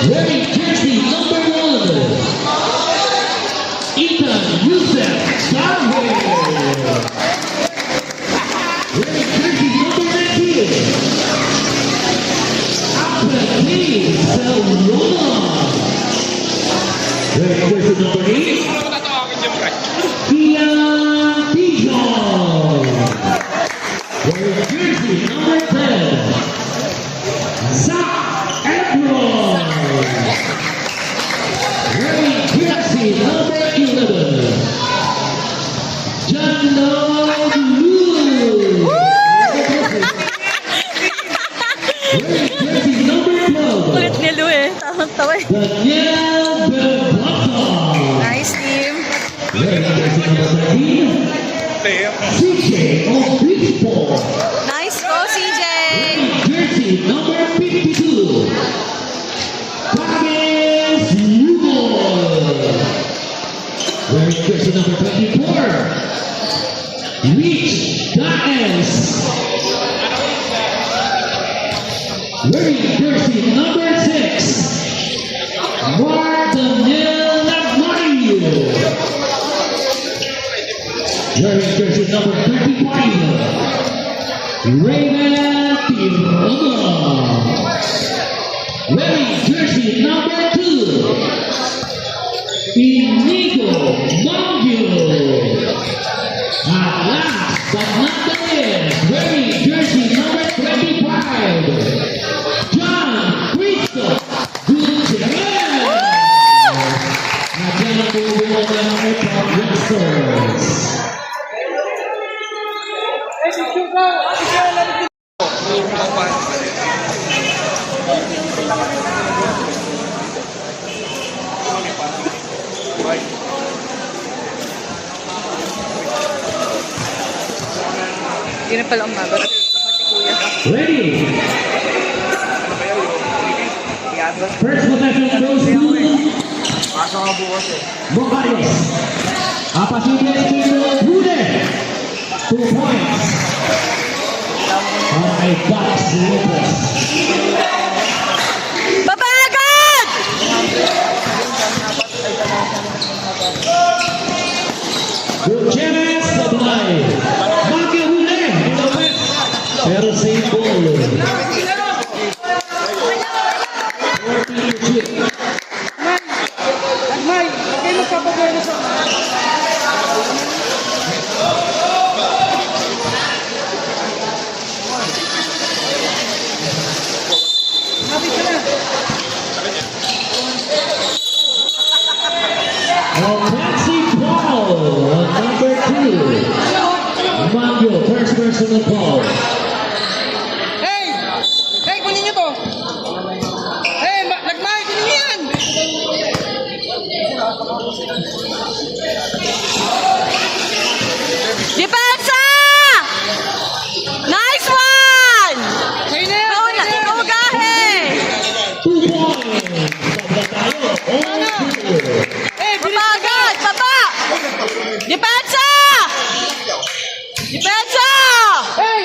Wearing jersey number 1, Ethan Youssef Garvey. Wearing jersey number 19, Abdelaziz Saloma. Wearing jersey number 8, Kian Dijon. Wearing jersey number 10, Zach Ebron. Wearing jersey number 11, Jano Lu. Wearing jersey number 12, Kulit ni Lu eh. Tawang-tawa eh. Daniel Berlata. Nice team. Wearing jersey number 13, CJ Obispo. Nice go, CJ. Jersey number 52, Fabian Hugo. Wearing jersey number 24, Rich Daes. Wearing jersey number 6, Mark Daniel Nagmario. Wearing jersey number 35, Raven Tiroma. Wearing jersey number 2, Inigo Mangio. At last but not the least, wearing jersey number 25, John Cristo Gutierrez. At yan ang bubuo ng Airport Wrestlers. Hindi na pala umagot. Pati kuya. Ready? First possession goes to Morales. Apasible to Rude. 2 points. Okay, Box Lopez. Baba agad! Gutierrez Sablay. Magyo Rude. Lopez. Pero same ball. 14 to 2. Offensive foul on number 2. Magyo, first personal foul. Hey! Hey, kunin niyo to! Hey, Nagmay, kunin niyo yan! Depensa! Nice one! Kayo na yan! Ikaw na, ikaw gahe! 2 points. Sabla tayo. All two. Hey, Baba agad! Baba! Depensa! Depensa! Hey!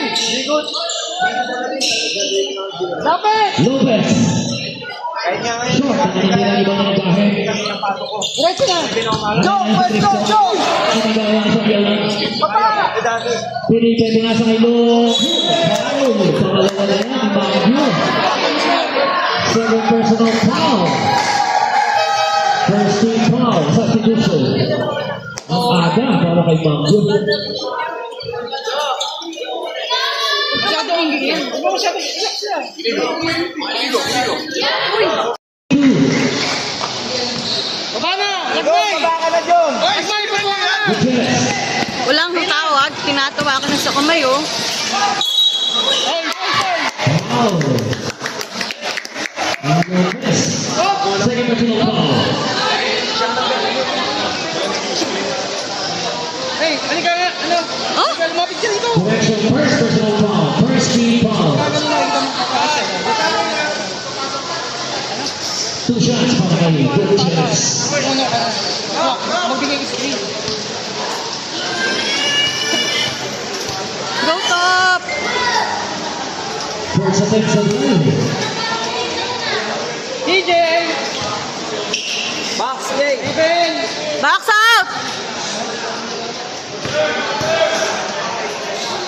Lapit! Lopez. Short. Ang nangyayari ba ng bahay? Diretso na! Joe! Pwesto! Joe! Sinagawa sa biyalan. Papa! Pinipwede nga sa ilong. Foul. Pangalawa na yan. Magyo. Second personal foul. First team foul. Substitution. Ang aga para kay Magyo. Masyado ang gigil. Huwag mo masyado. Relax na. Baba na! Nagmay! Baba ka na, John! Nagmay, baba na! Gutierrez. Walang tawag, tinatawa ka na sa kamay oh. Hey, hey, hey! Foul. Ang Lopez. Second personal foul. Hey, halika nga! Ano? Oh? Halika, lumapit ka dito! Correction, first personal foul. First team foul. Ganun lang, ito makakasa. 2 shots para kay Gutierrez. Ano ka? Magbigay screen. Go top! First attempt sa line. DJ! Box, Jay. Even. Box out!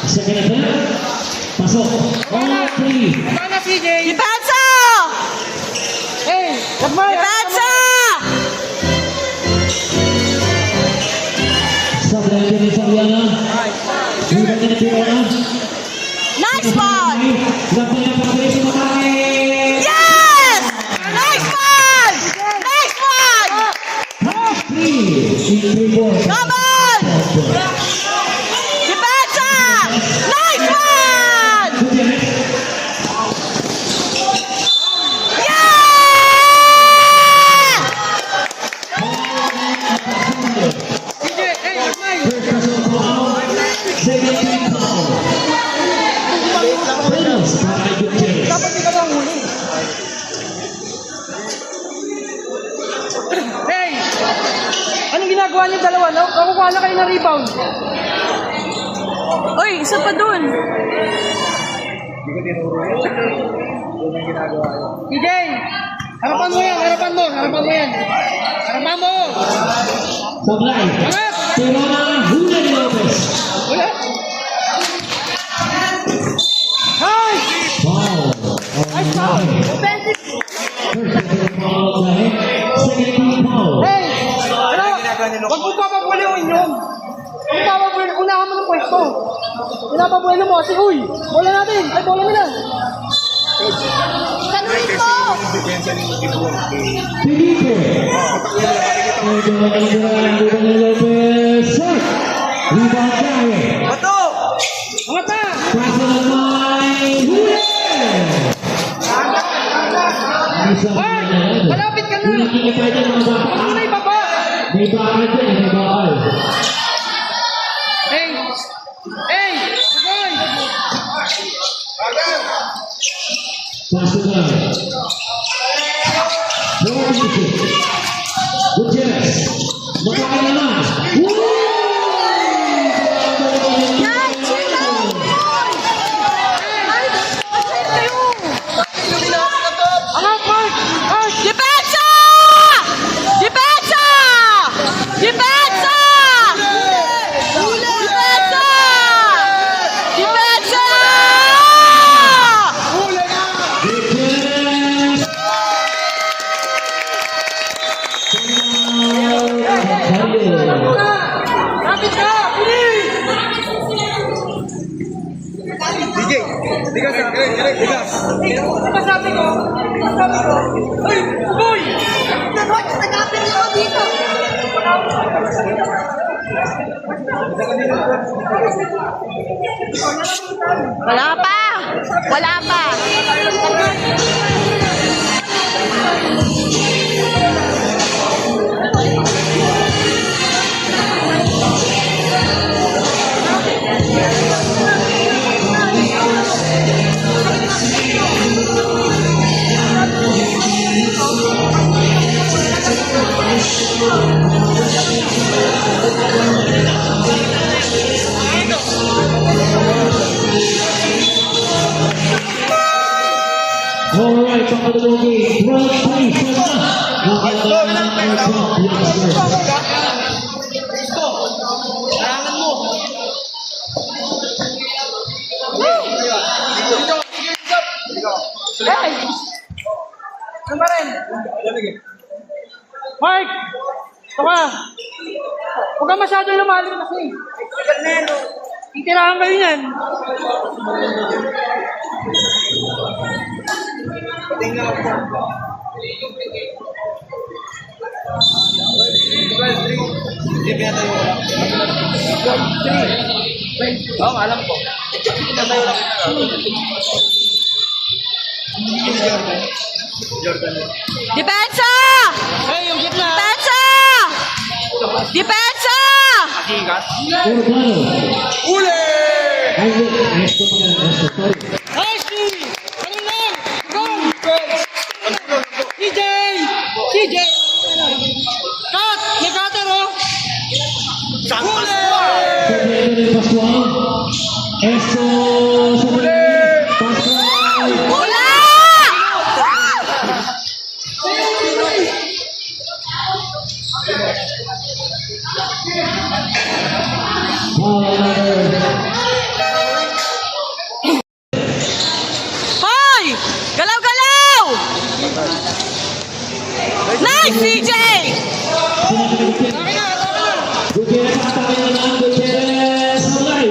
Second attempt. Pasok. All three. Mana CJ? Depensa! Hey, lagmay. Depensa! Stop lang din sa Rihanna. Hindi na Rihanna. Nice ball! Laban na pagkakas si Makay. Yes! Nice ball! Nice one! Come on! Depensa! Nice one! Yeah! CJ, hey, lagmay. Dapat di ka lang huli. Hey! Anong ginagawa niyo dalawa? Nakukuha na kayo ng rebound. Uy, isa pa dun. CJ! Harapan mo yan, harapan mo, harapan mo yan. Harapan mo! Sablay. Angat! Tira na Julian Lopez. Wala! Hi! Foul. Nice foul! First foul dahil second team foul. Hey! Ano? Huwag mo papabuliwin yun! Huwag mo papabuliwin, unahan mo ng pwesto. Pinapabuliwin mo kasi, uy! Bola natin! Ay, bola nila! Tanuin mo! Felipe. Julian Lopez. Shot. Rebound tayo. Angat na! Pasa naman. Julian. Ay! Malapit ka na! Nakikita niya ng mga Huwag mo na ibaba! may bakal dyan, may bakal. Hey! Hey! Sagoy! Pasa na. Gutierrez. Makakaya naman. Yan! Chill lang! Ay, chill kayo! Angat, Mark! Mark! Depensa! Depensa! Depensa! Depensa! Depensa! Gutierrez. Kapit ka! Bilis! DJ! Digas na! Digas! Digas sabi ko! Digas sabi ko! Uy! Uy! Nagapin ako dito! Wala pa! Wala pa! Alright, pangkalugi. 12-3 na. Nakakalaman ang top youngsters. Hey! Ano ba rin? Mark! Ito ka! Huwag ka masyadong lumalim kasi. Titirahan kayo yan. Oo, alam ko. Depensa! Hey, yung gitna! Depensa! Depensa! Urbano. Uli! Ay, esto pa lang. Esto, sorry. Nice! Ano lang? Go! CJ! CJ! Cut! May cutter, oh! Uli! Pagkakita ng Pascual. Esto sa mga. Pascual. Wala! Hoy! Galaw-galaw! Nice, CJ! Gutierrez atake na naman. Gutierrez mulai.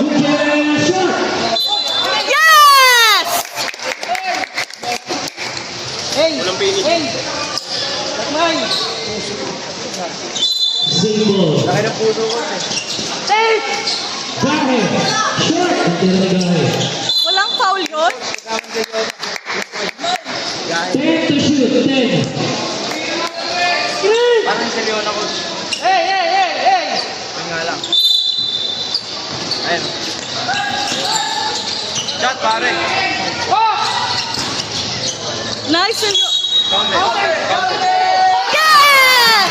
Gutierrez shot. Yes! Hey! Hey! Takmay! Single. Hey! Gahe. Shot. Gutierrez Gahe. Walang foul yun? 10 to shoot. 10. Screen! Parang si Leon ako. Hey! Hey! Hey! Hey! Yun nga lang. Ayun. Shot, pare. Oh! Nice and Counter. Counter. Yes!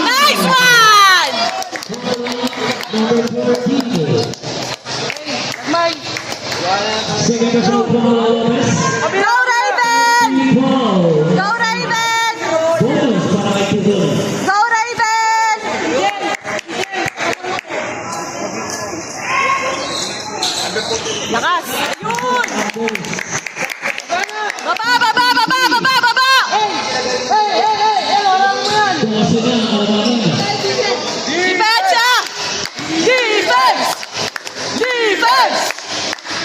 Nice one! Number 14. Takmay! Second to shoot from Lopez. Go Raven! Ball. Go Raven! Bonus para kay Tugol. Go Raven! Lakas! Yun! Baba, baba, baba, baba, baba! Hey! Hey! Hey! Hey! Hey! Wala mo yan! Tumasin na ang kalaban. Defense! ah! Defense! Defense!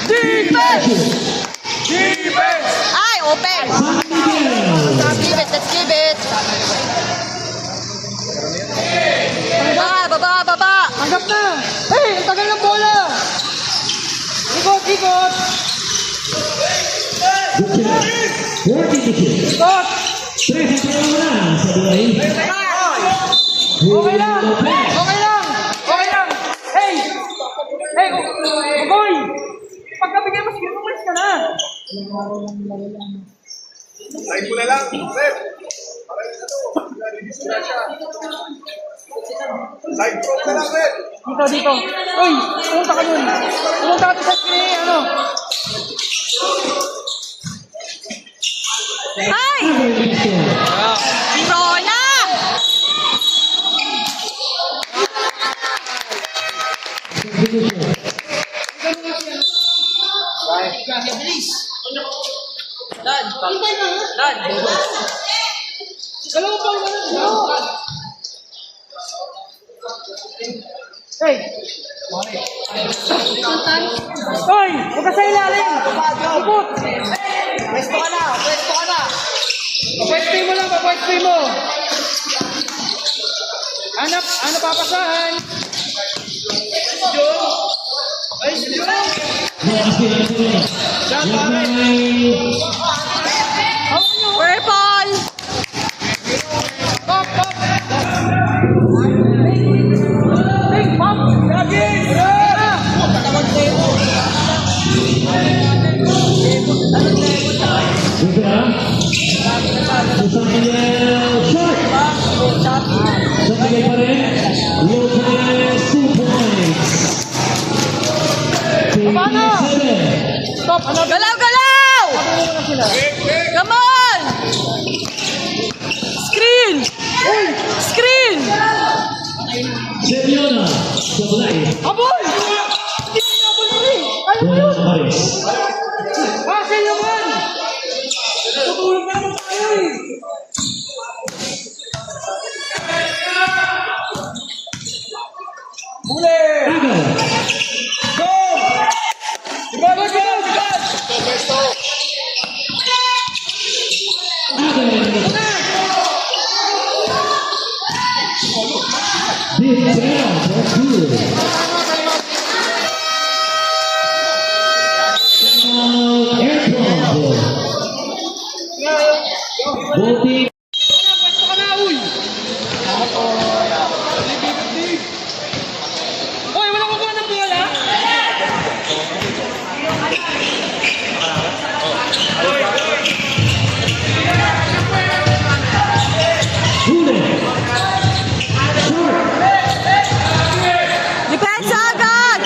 Defense! Defense! Ay, open! San Miguel. Let's give it, let's give it! Baba, baba, baba! Tanggap na! Hey! Ang tagal ng bola! Ikot! Ikot! Gutierrez. 14 to shoot. Ikot! 3 sa pangalaman sa buhay. Okay lang! Lopez. Okay lang! Okay lang! Hey! Hey! Ugoy! Pagkabigyan mo, sige, umalis ka na! Side ko na lang. Rep. Side pro na lang, Rep. Dito, dito. Uy! Pumunta ka dun! Pumunta ka dun sa screen, ano? Ay! Rona! Dalawa pa yung ano? Hey! Hoy! Huwag ka sa ilalim! Ikot! Pwesto ka na! Pwesto ka na! Papwestoy mo lang! Papwestoy mo! Hanap! Ano papasahan? Ay, Jun! Purple! Pop! Pop! Hey! Pop! Lagi! San Miguel shot. San Miguel pa rin. Lopez 2 points. Paano? 7. Stop! Ano? Galaw, galaw! Ano mo na sila? Come on! Screen! Screen! Seriona sa bulay. Aboy! Hindi mo nabol mo rin! Ayaw mo Bola yun! sa Paris. Kasi naman! Tutulog na naman tayo eh! Huli! Tagal. Go! Ibaba, ibaba, ibaba! Deep down for 2. Airport. Voting. Pwesto ka na, uy! Uy, wala ko ba ng bola? Huli. Short. Depensa agad!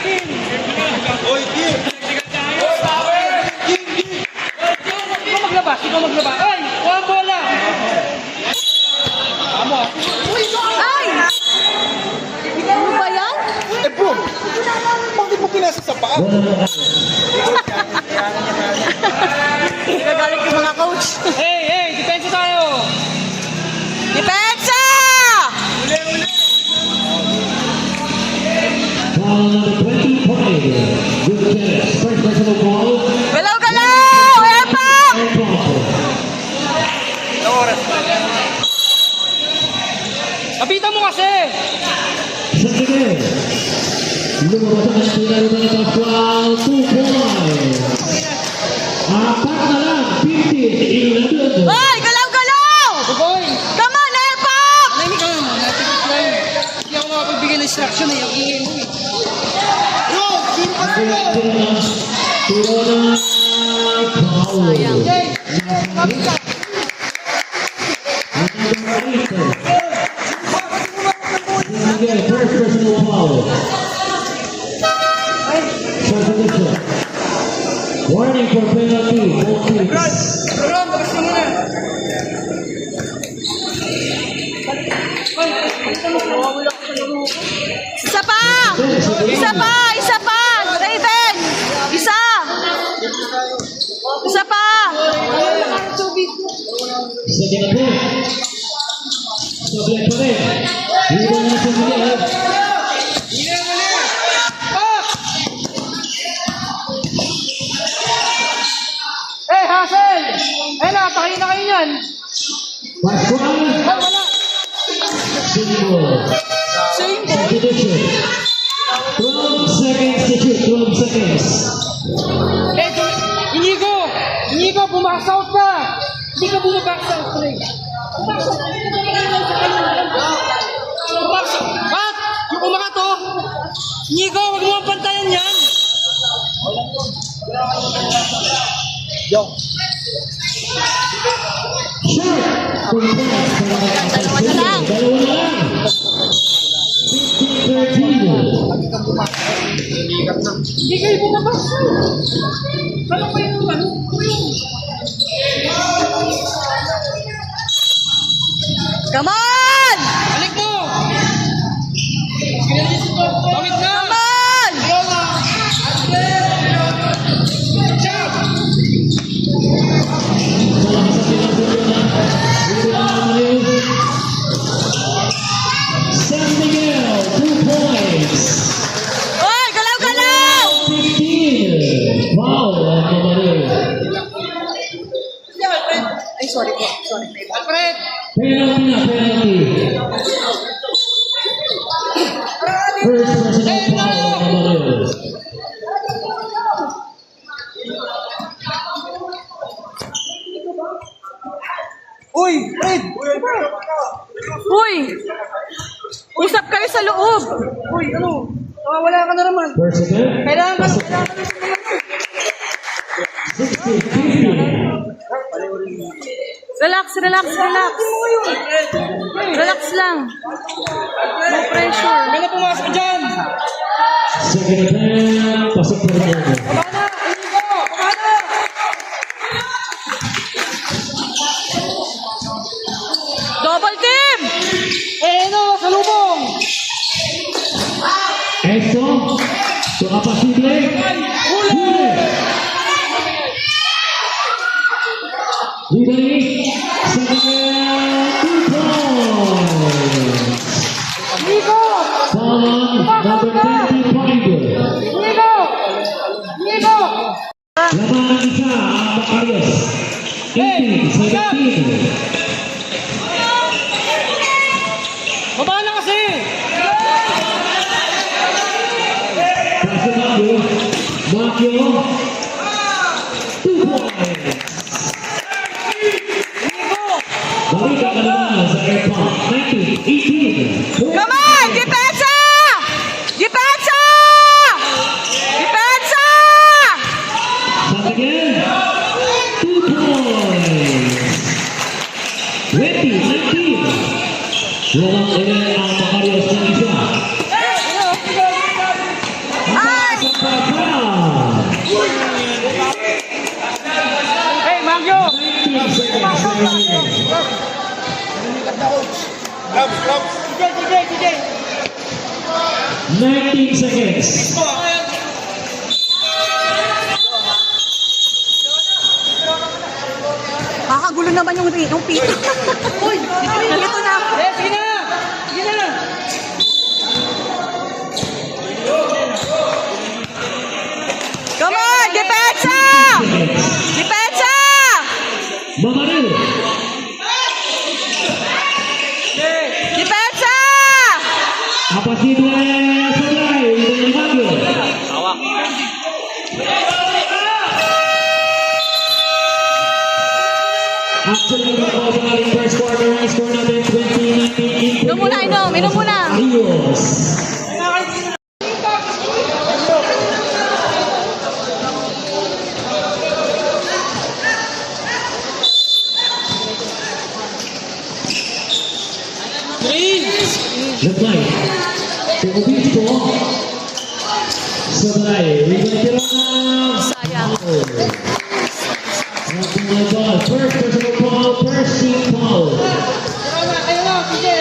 Sige! Wala na kayo. Nagagalit yung mga coach. Hey, depensa tayo. Depensa! Foul number 25. Good catch. First personal foul. Galaw-galaw! Airpop! And Crawford. Kapitan mo kasi. Sa tingin. Lumabas ang pinalitan ito. Foul. 2 points. Apat na lang. 15-11. Hoy! Galaw-galaw! Boy, Come on, Airpop! nahimik ka naman. Natipid lang. Hindi ako makapagbigay ng instruction eh. Ang ingay mo eh. Tiro na. Foul. Hey, kapit ka. Again, first personal foul. Substitution. Warning for penalty. Both teams. Ron, tapos ka muna. Isa pa! Isa pa! Isa pa! Raven! Isa! Isa pa! Sige na po. Sabay pa rin. Dito na sa mga. Hey, Hassel! Eh na, pakain na kayo yan. Pascual. Wala. Single. Substitution. 12 seconds to shoot. 12 seconds. Eh, Inigo, bumakas out ka. Hindi ka bumakas out, pre. Pat! Yung umakat, oh. Inigo, wag mo ang pantayan yan. Shot. Dalawa na lang. Dalawa na lang. 15-13. Hindi kayo bumakas. Ano pa yung ano? Come on! Balik mo! Bawit na! Come on! Jump! San Miguel, 2 points. Hoy! Galaw-galaw! 15. Foul on Camarero. Ay, sorry po. Sorry. Alfred! Penalty na, penalty. First personal foul on Camarero. Uy! Fred! Uy! Usap kayo sa loob. Uy, ano? Wala ka na naman. Personal. Kailangan ka Pasok. na. 60-50. Relax, relax, relax. Relax lang. No pressure. Kaya na pumasok ka dyan. Second attempt. Pasok pa rin ako. Pabana! Inigo! Pabana! Double team! Eh, ano? Salubong! Esto. Baka posible. Huli. Liberi. San Miguel, 2 points. Inigo! Foul on number 25. Inigo! Inigo! Labanan isa ang Macarios. 18-17. Baba na kasi! Kaso Macchio. Macchio. 2 points. Balik ang kalabanan sa airport. 19-18. Come on! Depensa! Depensa! Depensa! San Miguel. 2 points. 20-19. Lumang ulit ang Macarios ng isa. Ay! Hey, Magyo! Gloves. DJ! 19 seconds. naman yung pito. Uy, nalito na. Eh, sige na! Sige na! Come on, depensa! Depensa! Babaril. Depensa! Apasible Sablay. Ibang Baguio. Actually, the first quarter is score natin 20-19. Inom muna, inom muna. Ayos. Lebay. Obispo. Sablay. Ibang Sayang. First personal foul, first team foul. Ayun na, sige.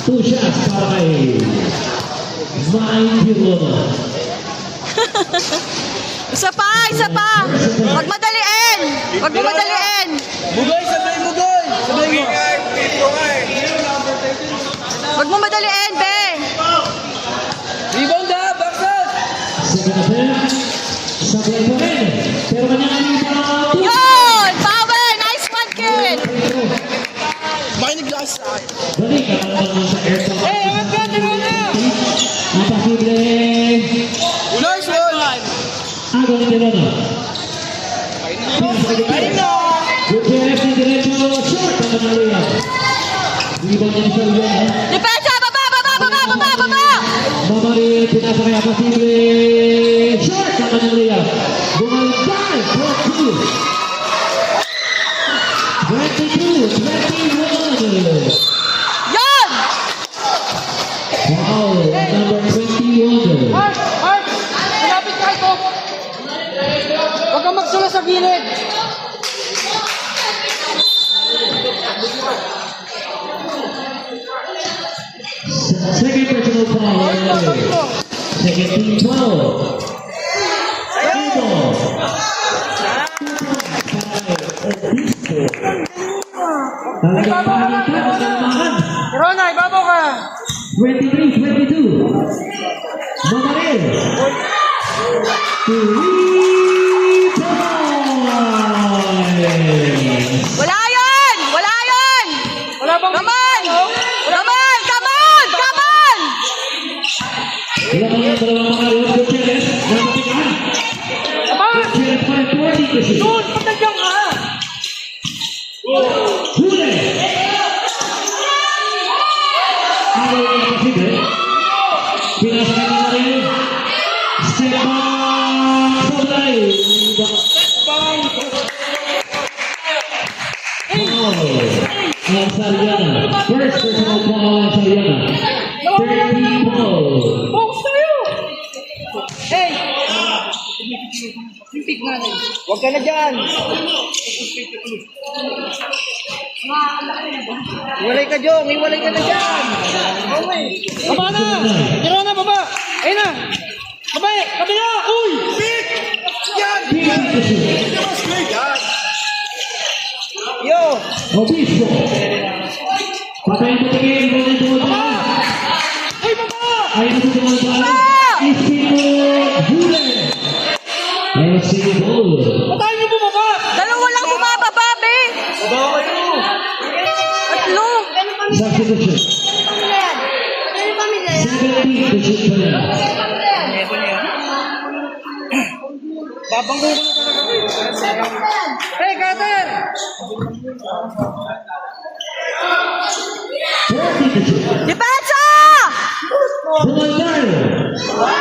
2 shots para kay Mike Vilona. Isa pa, isa pa. Huwag madaliin. Huwag mo madaliin. Bugoy, sabay bugoy! Sabay mo. Ingay, dito nga eh. Huwag mo madaliin, be. Rebound ha, backside! Second attempt. Sablay pa rin. Pero kanya-kanya pa. Yun! Power! Nice one, kid! Makinig lang sa akin. Balik ka naman sa airport. Eh, angat ka, tira na! Apasible. Nice one! Agaw ni Vilona. Ayun na! Gutierrez na diretso. Short ang manaliya. Rebound niya sa Vilona. Depensa! Baba! Baba! Baba! Baba! Baba! Mamaril, pinasa kay Apasible. Short ang manaliya. Bumalik. 22, 21. Yun! Wow, number 21. Mark! Mark! Malapit ka ito! Huwag kang magsula sa gilid! Second personal foul. Second team foul. Talagang pangita ang kalmahan. Rona, ibabaw ka! 23-22. Mamaril. 3 points. Wala yun! Wala yun! Wala bang... Come on! Come on! Come on! Come on! Wala pa yung dalawang mga Los Gutierrez. Napatikan. Ama! Gutierrez pa rin 40 kasi. Doon! Patagyan ka! Huli. Agaw ng Apasible. Pinasa kay Mamaril. Step back. Sablay. Ang Saliana. First personal foul ang Saliana. 30 points. Box tayo! Hey! Pick na rin. Huwag ka na dyan! Iwalay ka, Jong! Iwalay ka na dyan! Okay! Baba na! Tiro na, baba! Ayun na! Baba! Kabila! Uy! Pick! Yan! Yan. Yo! Obispo. Patayin po tingin. Patayin po tingin. Uy, baba! Ayun po tingin. Ispino. Huli. Ispino. Patayin niyo bumaba! Dalawa lang bumababa, be. Baba kayo! Tatlo. Substitution. 17 to shoot pa yan. Babanggo ko na talaga. Hey, Carter! 40 to shoot. Depensa! Bumandal. Wala.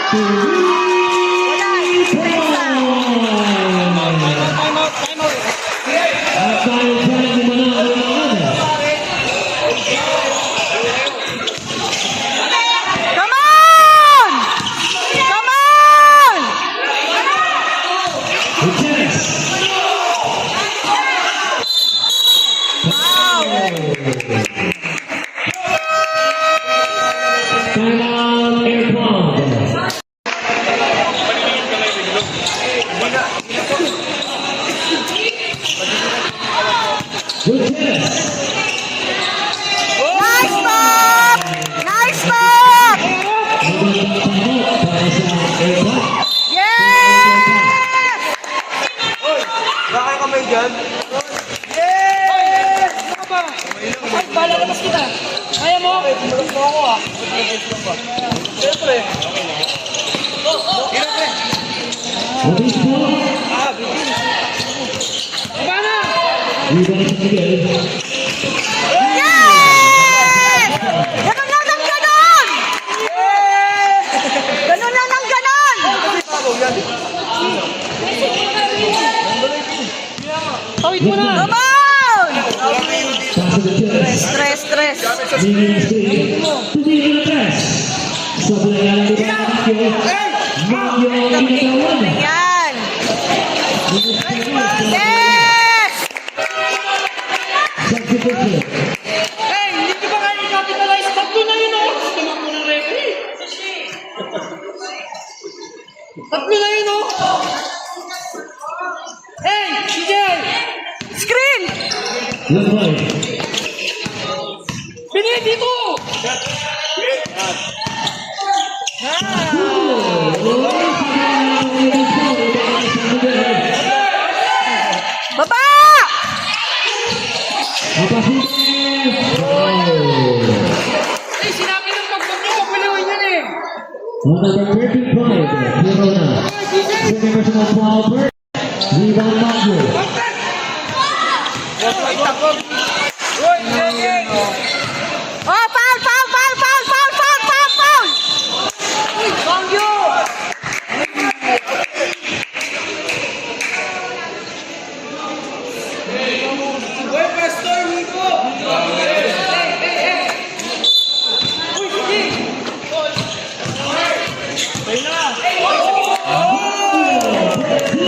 Depensa. Time out, time out. At tayo pa rin gumanaan ng ano. Come on! Come on! Gutierrez. Wow! Timeout, Aircraft. Rebound sa Miguel. Yes! Ganun lang ng ganun! Ganun lang ng ganun! Tawid mo na! Come on! Pass to the chest. Stress. Miguel straight. To Miguel press. Sablay na lang dito ang Mangyo. Mangyo ang ginagawa. Yan! Yes! Substitution. Hey, hindi ko ba kayo i-capitalize? Tatlo na yun, oh! Tumakbo ng referee. Tatlo na yun, oh! Hey, DJ! Screen! Left right. Bini, dito! Baba! Hey, sinabi ng pagpag nyo, pagpaliwan yan eh! Number 35, Corona. Second personal foul, Bert. Rebound, Mangyo. Oh, foul! Bangyo!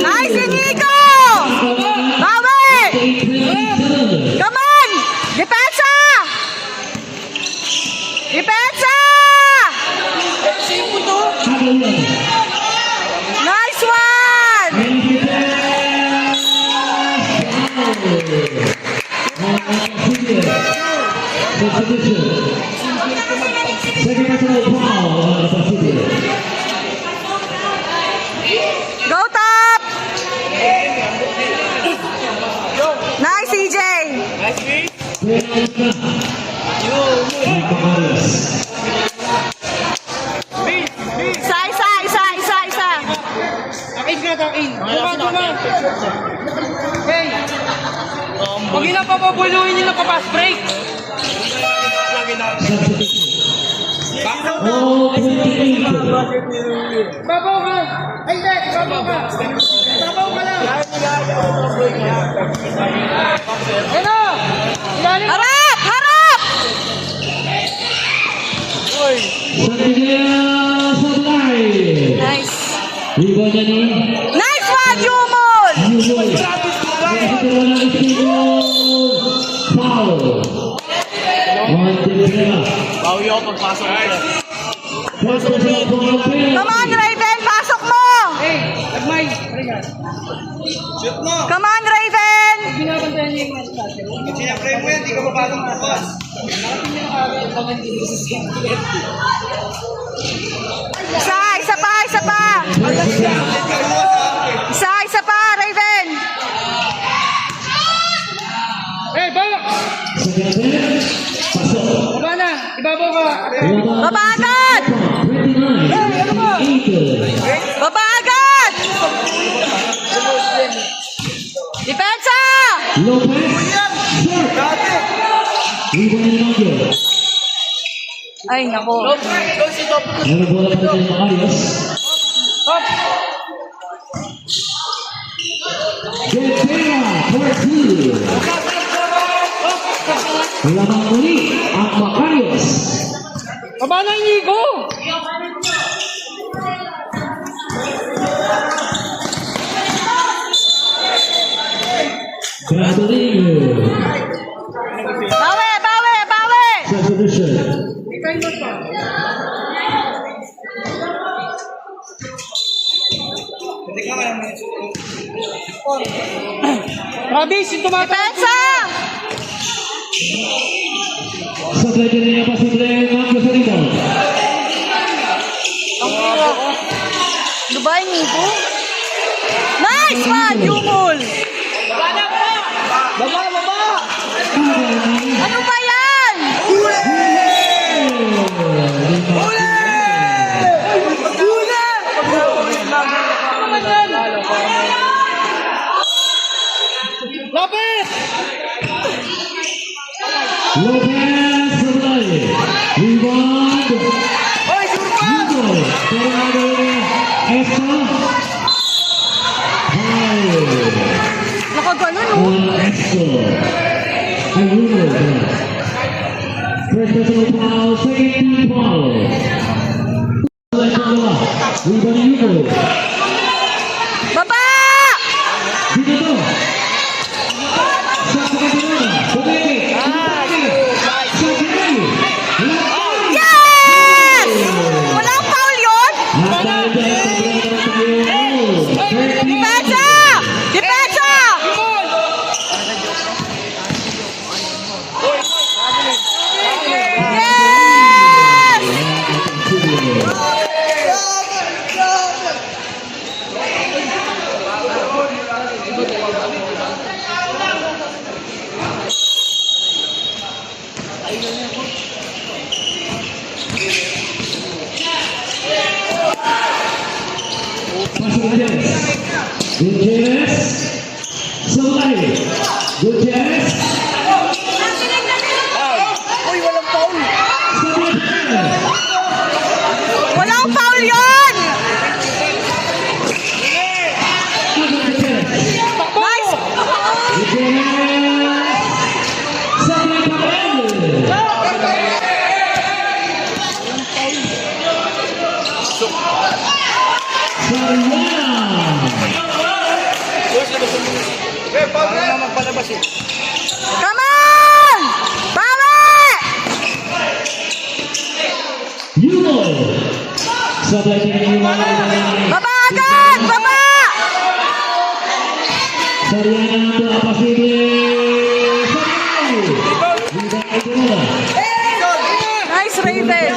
Nice, Inigo! Bawi! Come on! Depensa! Depensa! Nice one! Second personal foul, Pacific. Go top! Nice, EJ! Isa. Akin ka, akin. Tuma. Hey! Huwag yun ang papabuluhin yun ng papas break. All 28. Babaw ka! Ay, hindi! Babaw ka! Babaw ka lang! Ano? Ilalim! Harap! San Miguel Sablay. Nice. Rebound niya ni Nice one, Yumol! Yumol. Nakakatawa ng Espanyol. Foul. One Tindrema. Bawi ako pagpasok ko. First personal foul, Bill. Come on, Raven! Pasok mo! Hey! Nagmay! Shoot mo! Come on, Raven! Binabantayan niya yung mas kasi. Sinapray mo yan, di ka mapasok bukas. Isa pa! Isa pa, Raven! Hey, back! Second attempt. Pasok. Baba na! Ibabaw ka! Baba agad! 29. Baba agad! Depensa! Lopez. Short. Rebound ni Mangyo. Ay, nako. Meron bola pa rin ng Ayos. Stop! Gentera, court 2. Lamang muli ang Macarios. Baba na Inigo! Graduating. Bawi! Substitution. Travis, yung tumatawag! Depensa! Sablay din niya pa si Blaine Mangyo sa rebound. Ano ba, Inigo? Nice one, Yumol! Ano ba yan? Lopez! Pero ang gawin ni Esto. Ay. Nakaganon, oh. Esto. Ayun. First personal foul, second team foul. Rebound ni Yuko. Baba! Dito to. Sa pagkakita. Pagkakita. Yes! Walang foul yun? Depensa! Depensa! Yes! Gutierrez. Sabay. Gutierrez. Uy, walang foul. Sabay. Walang foul yun! Nice! Gutierrez. Sabay pa rin. Para magpalabas eh. Come on! Bawi! Yuko. Sabay din yung mga Baba agad! Baba! Sariana ang apasili. Sabay. Nice, Raven!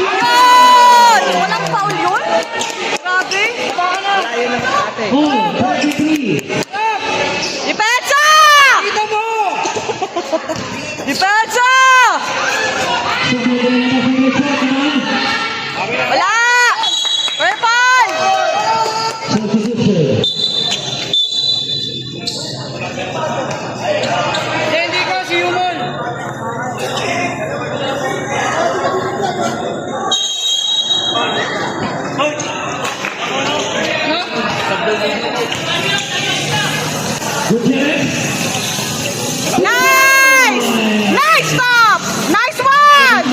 Yun! Walang foul yun? Grabe! Oh, 33. Depensa! Kita mo! Depensa! Sabay din ang apasili sa kanan. Wala! Purple! Substitution. Hindi ka si Human. Gutierrez. Nice! Nice stop! Nice one!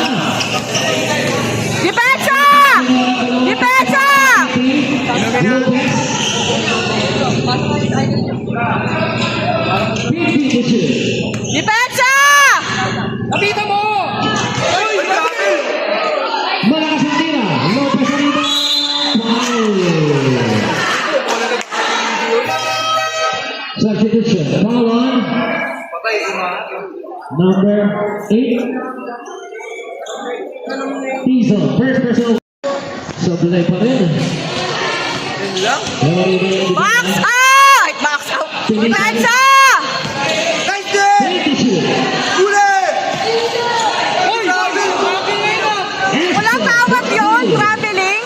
Depensa! Depensa! Depensa! Nakita mo! Uy, grabe! Malakas ang tira. Lopez ang rebound. Foul. Substitution. Foul on Patay, number 8. Diesel. First personal. Sablay pa rin. Box out! Box out! Depensa! Nice day! 22. Uli! Uy, grabe! Grabe ngayon ah! Walang tawag yun, traveling.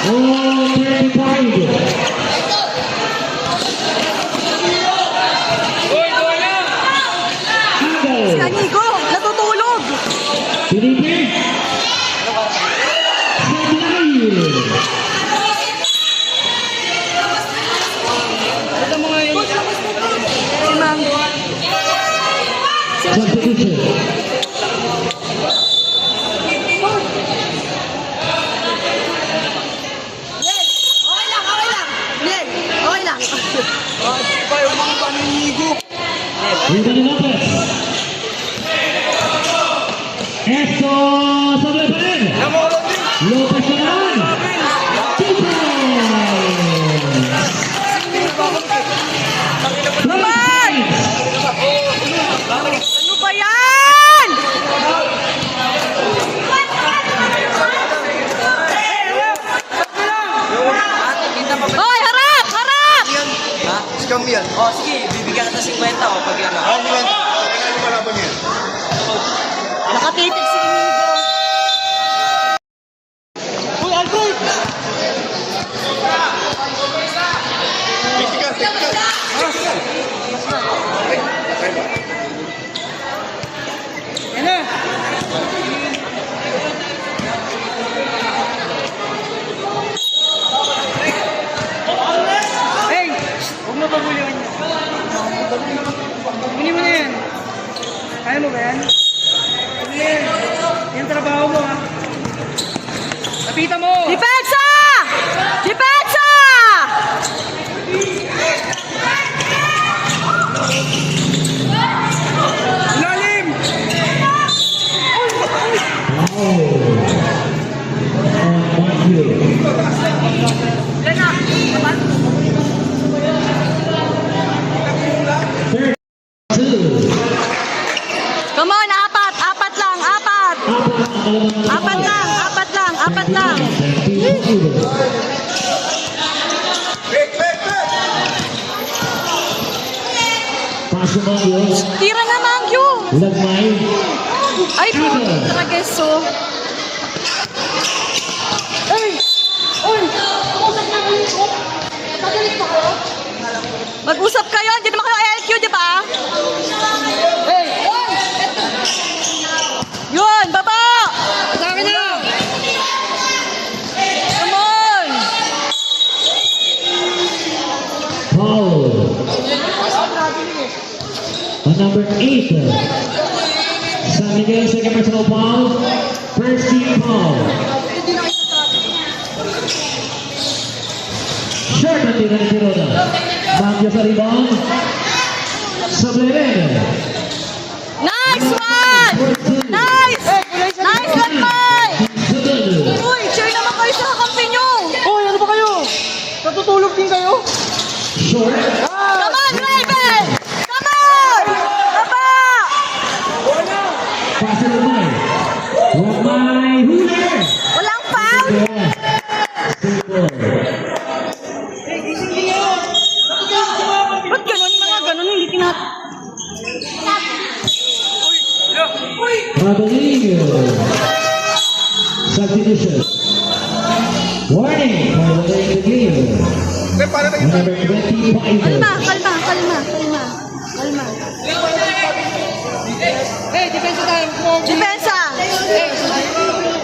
Oh, 35. Uy, bola! Agaw. Anigo, natutulog. Felipe. Sablay. Kita mo ngayon. Si Ma'am. Substitution. Okay lang, okay lang. Nel, okay lang. Pa yung mga paninigo. Rebound ni Lopez. Esto. Sablay pa rin. Namorot din. Lopez na naman. 2 points. Naman! Ano ba yan? Hoy, harap! Harap! Scam yan. Oh, sige, bibigyan kita 50 o pag ano. Ano yan? Ano malaban yan? Nakatitig si Inigo. Uy, Alfred! Physical, physical. Yan na! Lapita mo! Depensa! Depensa! Lalim! Come on, apat! Apat lang! Apat! Apat lang! Apat lang! Apat lang! Pasok mo yun. Tira na, Mangyo! Lagmay. Ay, nakageso. Ay! Ay! Mag-usap kayo, hindi naman kayo LQ, di ba? Hey! Yun, baba! Sa akin na! Come on! Paul. On number 8. San Miguel, second personal foul. First team foul. Short ang tira ni Tirona. Mangyo sa rebound. Sableren. Nice one! Nice! Nice one, Mike! Uy, cheer naman kayo sa kakampi nyo! Hoy, ano ba kayo? Natutulog din kayo? Short. Come on, Raven! Come on! Baba! Pass it Lagmay. Lagmay. Hooler. Walang foul! Ba't ganun? Mga ganun, hindi kinat... Rabelinho. Substitution. Warning for the late game. Number 25. Kalma, kalma, kalma, kalma. Kalma. Hey, depensa tayo! Depensa!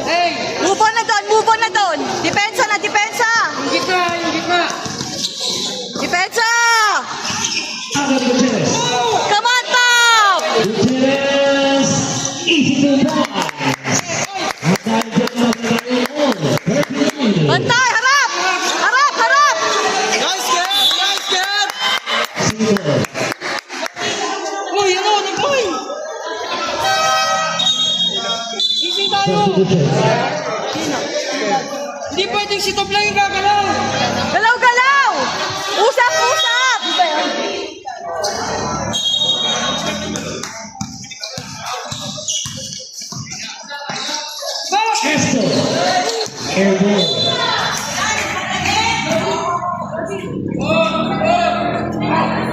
Hey! Move on na doon, move on na doon! Depensa na, depensa! Yung gitna! Yung gitna! Depensa! Agad Gutierrez. Come on, Tom! Gutierrez. Easy to pass. At dahil dyan na magkakaroon on. 39. Bantay, harap! Harap, harap! Nice game! Nice game! Single. Uy, ano? Nagpoy! Gising tayo! Substitution. Hindi pwedeng si Top lang yung gagalaw! Galaw, galaw! Usap, usap! Bak! Esto. Airball.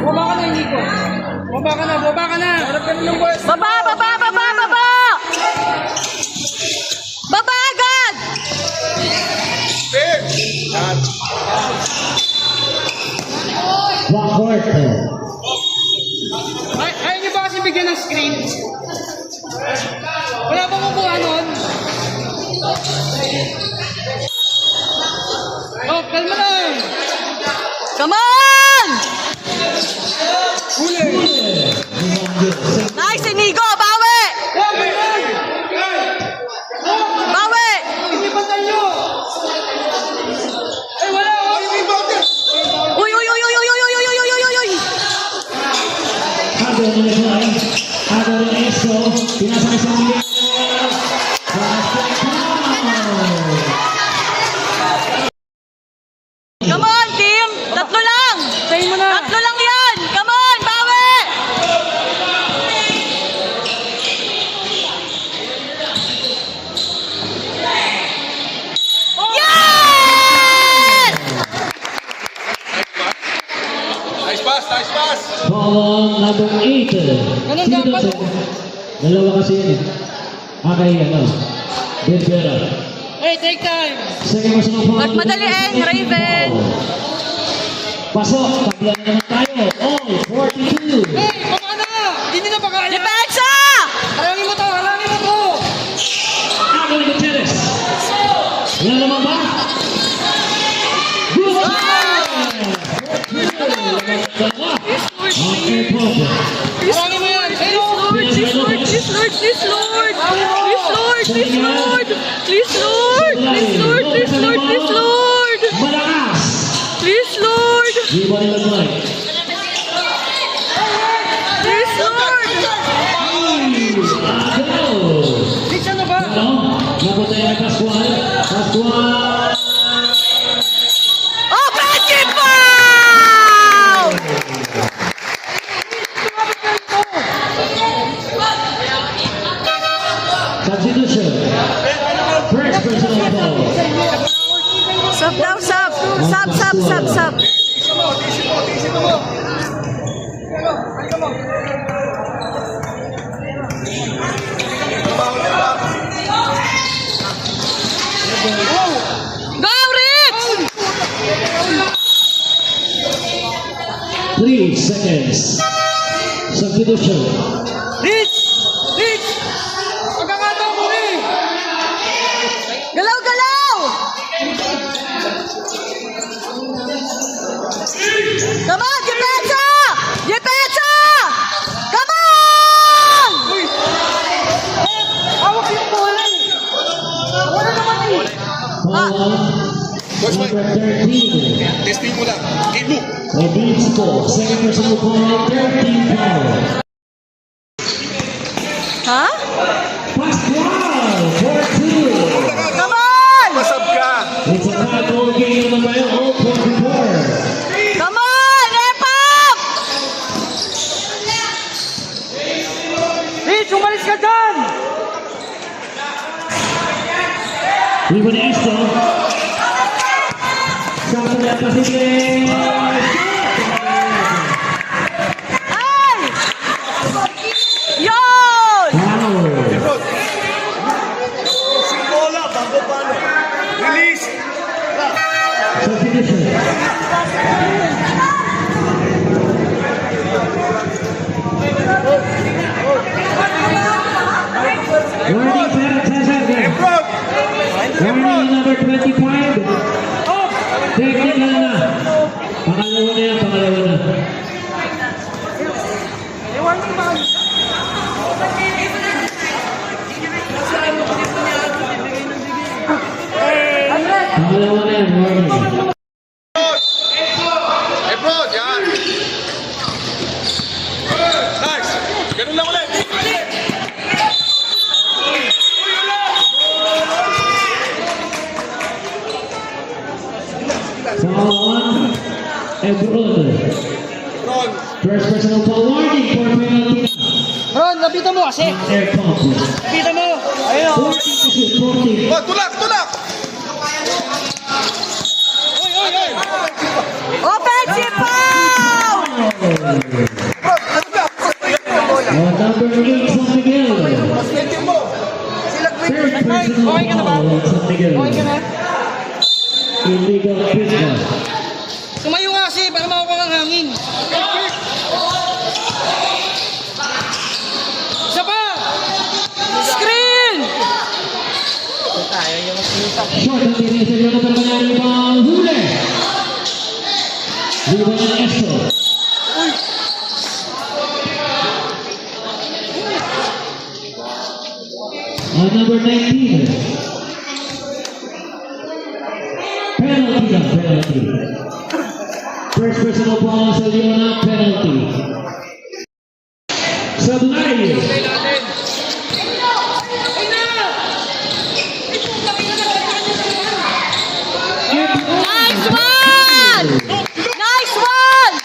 Baba ka na, Nico! Baba ka na! Baba ka na! Harap ka na ng boys! Baba, baba, baba, baba! Baba agad! Backcourt. Ayaw niyo ba kasi bigyan ng screen? Wala bang kukuha nun? Oh, kalma na! Come on! Huli! Nice, Inigo! Bawi! Oh, ganyan! Bawi! Hindi bantay niyo! Ay, wala! Oh, Uy, uy, uy, uy, uy, uy, uy, uy, uy, uy, uy, uy! Agad na Lagmay. Agad na Esto. Pinasakay sa Miguel. Basket foul. Come on, team! Tatlo lang! Tayo mo na! Tatlo lang yan! Come on, bawi! Yes! Nice pass, nice pass! Foul on number 8. Ganun Sino dapat. to? Dalawa kasi yun eh. Okay, ano. Berbera. Hey, take time! Second personal foul. Magmadaliin, Raven. Pasok. Tabla na naman tayo. All 42. Hey, baka na! Hindi na baka na! Depensa! Halangin mo to! Halangin mo to! Agad ni Gutierrez. Wala naman ba? Good! Okay, Paul. Halangin mo yan! Hey, Please, Lord, please, Lord, please, Lord, please, Lord, please, Lord, please, Lord, please, Lord, please, Lord, Sub daw, sub. Sub, sub, sub, sub. Go, Rich! 3 seconds. Substitution. Rich! Rich! Pagkakataon mo eh! Galaw, galaw! Come on, Depensa! Depensa! Come on! Hawak yung bola eh! Wala naman eh! Foul. Coach Mike, Number 13. testing mo lang. Game look. Leads po. Second personal foul. 13 foul. Ha? Pascual for 2. Come on! Masab ka. It's a 5-goal game naman tayo. All 44. Come on! Rep up! Rich, umalis ka dyan! Ribbon Esto. Sa kanya pa si Glenn. Ay! Yon! Foul. Bola, bago palo. Release. Substitution. Warning para Cesar. Warning number 25. Technical na. Pangalawa na yan, pangalawa na. Pangalawa na yan, warning. Efron, yan. Nice. Ganun lang ulit. Foul on Ebron. Efron. First personal foul warning for penalty na. Ron, napita mo kasi! Air pump. Napita mo! Ayun o! 14 to shoot, 14. Oh, tulak, tulak. Oy, oy, oy! Offensive foul! Number 8, San Miguel. Third personal Okay ka na ba? foul, San Miguel. Okay ka na? Illegal pickup. Tumayo nga kasi para makuha ng hangin. Isa pa! Screen! Short ang tinis sa Jonathan Manalo ng huli. Ribbon and Esto. Number 19. Penalty na, penalty. First personal foul sa Leona, penalty. Sa Dunay. Nice one! Nice one!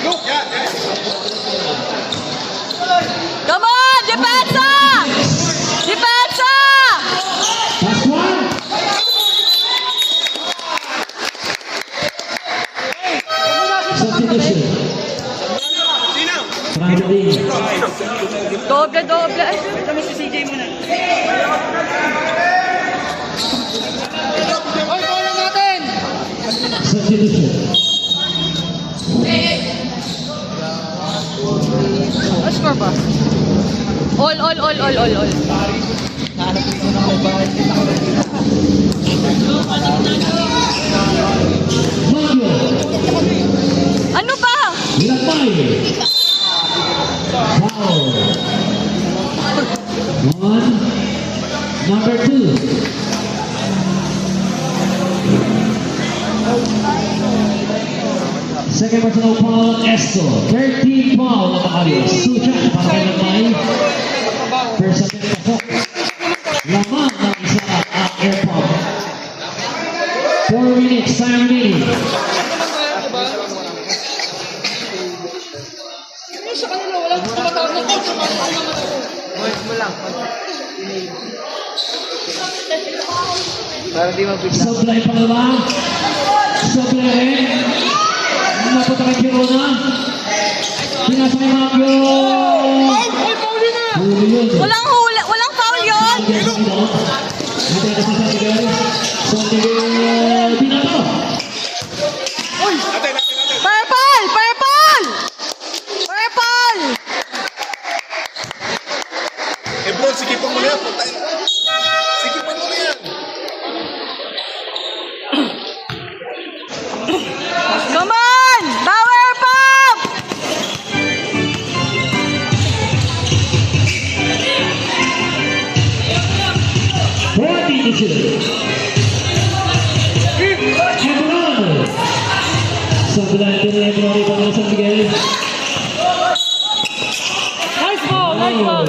Look, yan, yan. Come on, Depensa! Depensa! Pascual. Substitution. Primary. Doble, doble. Ay, Kami si CJ muna. Oy, bola natin! Substitution. ano score ba? All. Maggio. Ano ba? Lakbay. Foul. One. Number 2. Second personal foul, Esto. 13 foul na Macario. Sucha para kay Lakbay. First attempt na po. Laman ng isa air pump. 4 minutes, time remaining. Sa kanila, walang tumatawag na coach. Para di mabigla. Sablay pangalawa. Sablay rin. Napunta kay Kirona. Pinasa kay Magyo. Huli yun. Walang foul yun. Hintay kasi sa Miguel. Sa Miguel. Binato. Purple! Purple! Purple! Eh bro, sikipan mo na yan. Sikipan mo na yan. Come on! Power pump! Sablay din na Ebron dito ng San Miguel. Nice ball! Nice ball!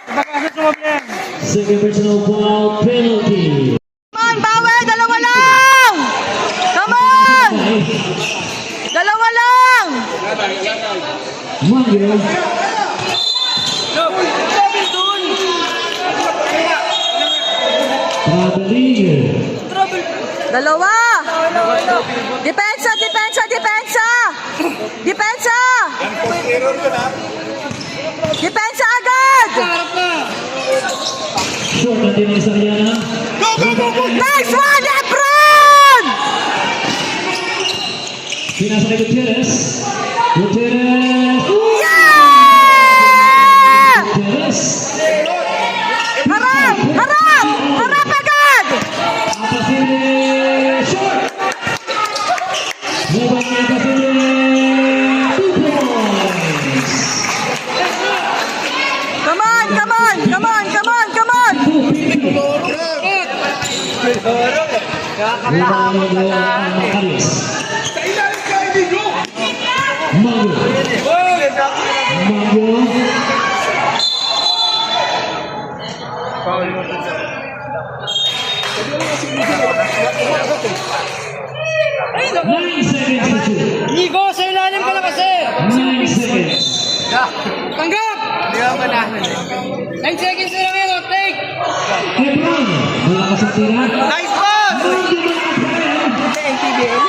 Pagkakasya sumabli yan. Second personal foul penalty. Come on, Power! Dalawa lang! Come on! Dalawa lang! Magyo. Traveling. Dalawa! Depensa! Depensa! Depensa! Depensa! Error yun ha. Depensa agad! Harap na! Short na din ang Sariana. Nice one, Lebron! Pinasa kay Gutierrez. Gutierrez. Yeah! Gutierrez. Harap! Harap! Harap agad! Apasile. Short. Mabang niya Apasile. 2 points. Come on! Come on! Come on! Come on! Come on! Mabang niya ang Makalis. Magyo. Magyo. Ay, naku! 9 seconds to shoot. Nico, sa ilalim ka na kasi! 9 seconds. Tanggap! Hindi ako manahan. 9 seconds na lang yan, oh, take! Ebron. Malakas ang tira. Nice pass! Magyo malakas pa rin. NPBL?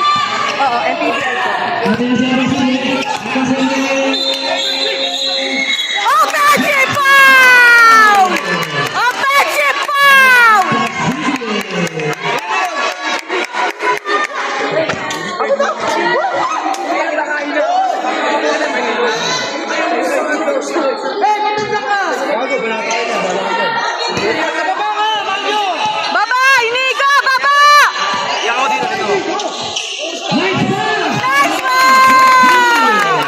Oo, NPBL ko. Atin na si Apasile. Apasile. Offensive foul! Offensive foul! Baba ka, Magyo! Baba! Inigo! Baba! Nice pass. Nice one!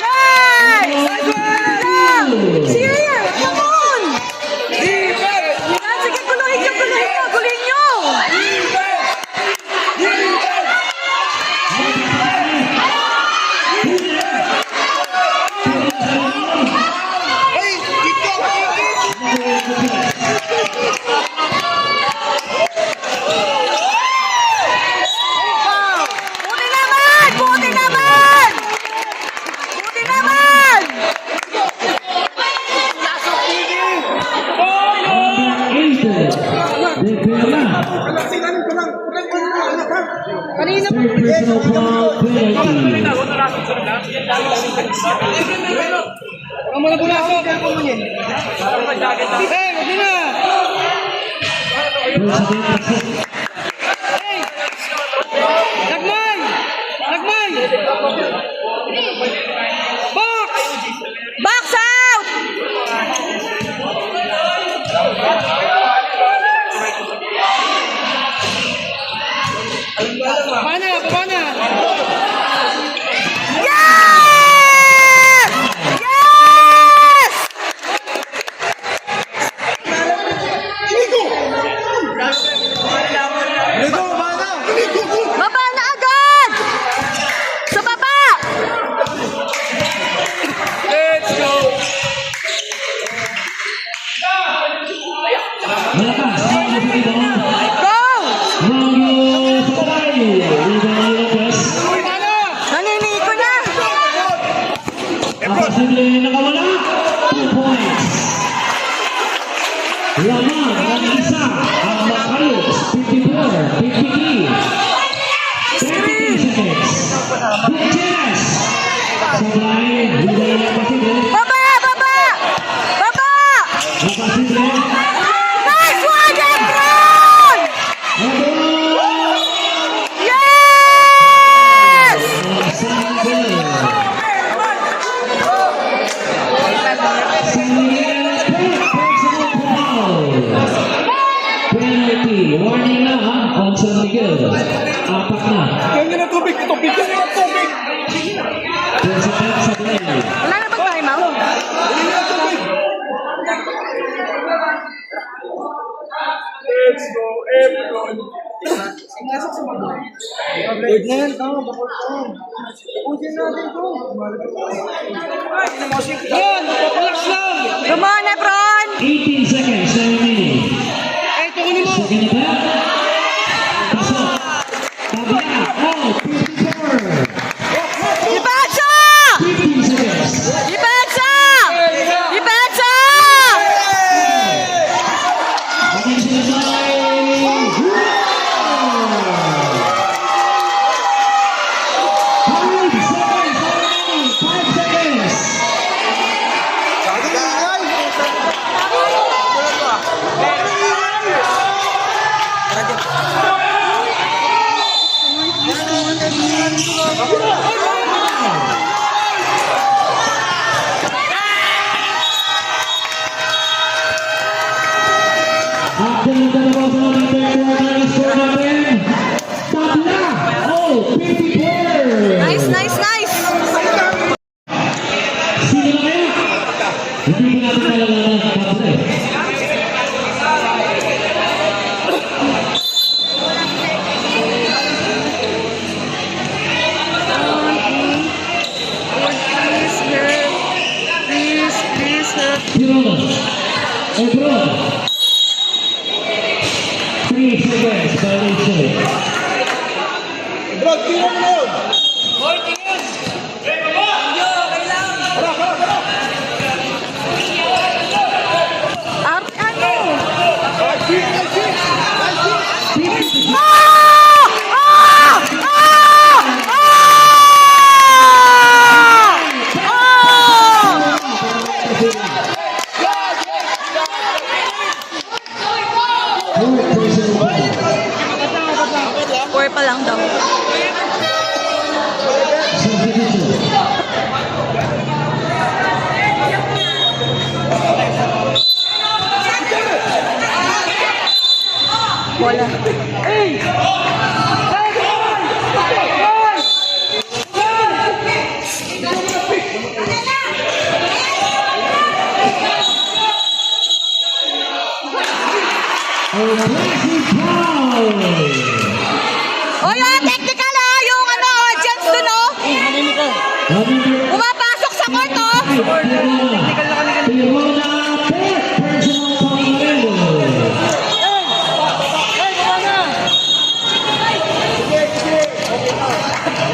Nice! Serious! Come on! Sige, guluhin nyo, guluhin nyo, guluhin nyo! Buti naman! Buti naman! Buti naman! Kanina Third personal foul penalty. Huwag mo na pumasok! Hey, huwag mo na! Hey! Lagmay! Lagmay! Box! Box out! Paana? Paana? Yes! Yes! Baba na agad! Sa baba! Malakas. Magyo sa rebound. Go! Magyo sa tayo. Rebound Lopez. Paano? Naniniko na! Apasile nakawala. 2 points. Lamang ng isa ang Macarios, 54, 53. 13 seconds. Gutierrez. Sabay, hindi na pasigil. Baba! Baba! Baba! Napasigil. Nice one, Efron! Yes! Penalty. Warning na ha. On San Miguel. Apat na. Bigyan ng tubig. Ito, bigyan ng tubig. President sa play. Wala na bang timeout? Bigyan ng tubig. Let's go, everyone. Wait na yan. Tama, bakit tama. Pusin natin ito. Yan, relax lang. Come on, Efron! 18 seconds na remaining. Eh, tukunin mo. Sige na ba? Pasok. Tabla. Oh, 54. Depensa! 15 seconds. Depensa! Depensa! Aking sinasay. 5 seconds. At ang dalawa sa mga quarter score natin. Tabla. Oh, 54. Nice, nice, nice! Sino na kaya? Hindi ko natin nalalaman ang tabla eh. Please help. Girona. Ebron. 3 seconds. Violation. Bro, tira mo yun. Ano? Ah! Ah! Ah! Ah! Ah! Four pa lang daw. Substitution. Bola. Aggressive foul. Oy, technical ah! Yung ano, audience dun oh! Pumapasok sa court oh! Technical na kami. Tirona Pet. Personal foul na rin.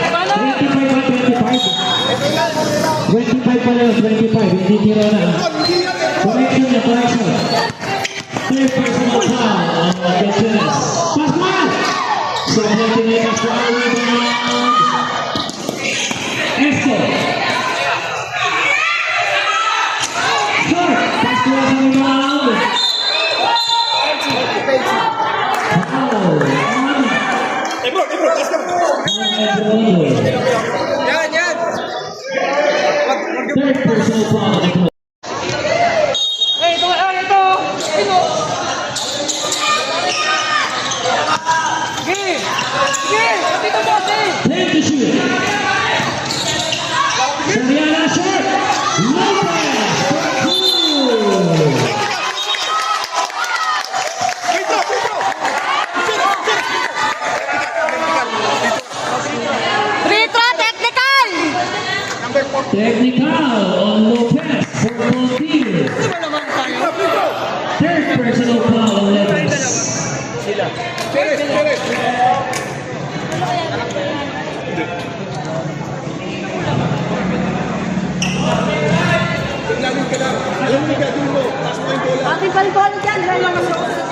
Paano? 25 pa lang, 25. Hindi Tirona. Correction na, correction. Third personal foul on Gutierrez. Pasman! So, Martinez for our rebound. Esto. Short. Pass to our rebound. Foul. Ebro, taas ka mo. Yan, yan. Third personal foul on the Eh, ito, ito. Ito. Sige. Sige. Dito po, sige. Take the shoot. Sariana short. Lopez. Free throw, technical! Technical on Lopez for Montiel. Third personal foul on Lopez. Alam mo ka lang. Alam mo ka, mo. Taas mo yung bola. Ating palibolo dyan, wala naman.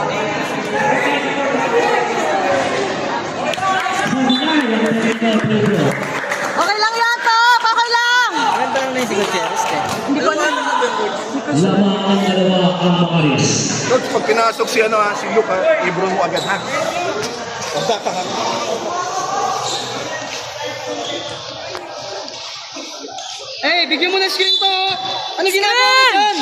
lamang ang dalawa ang makalis. Coach, pag pinasok si si Luke, Ebron mo agad ha. Pagkaka ha. Eh, bigyan mo ng screen to. Ano ginagawa mo dyan?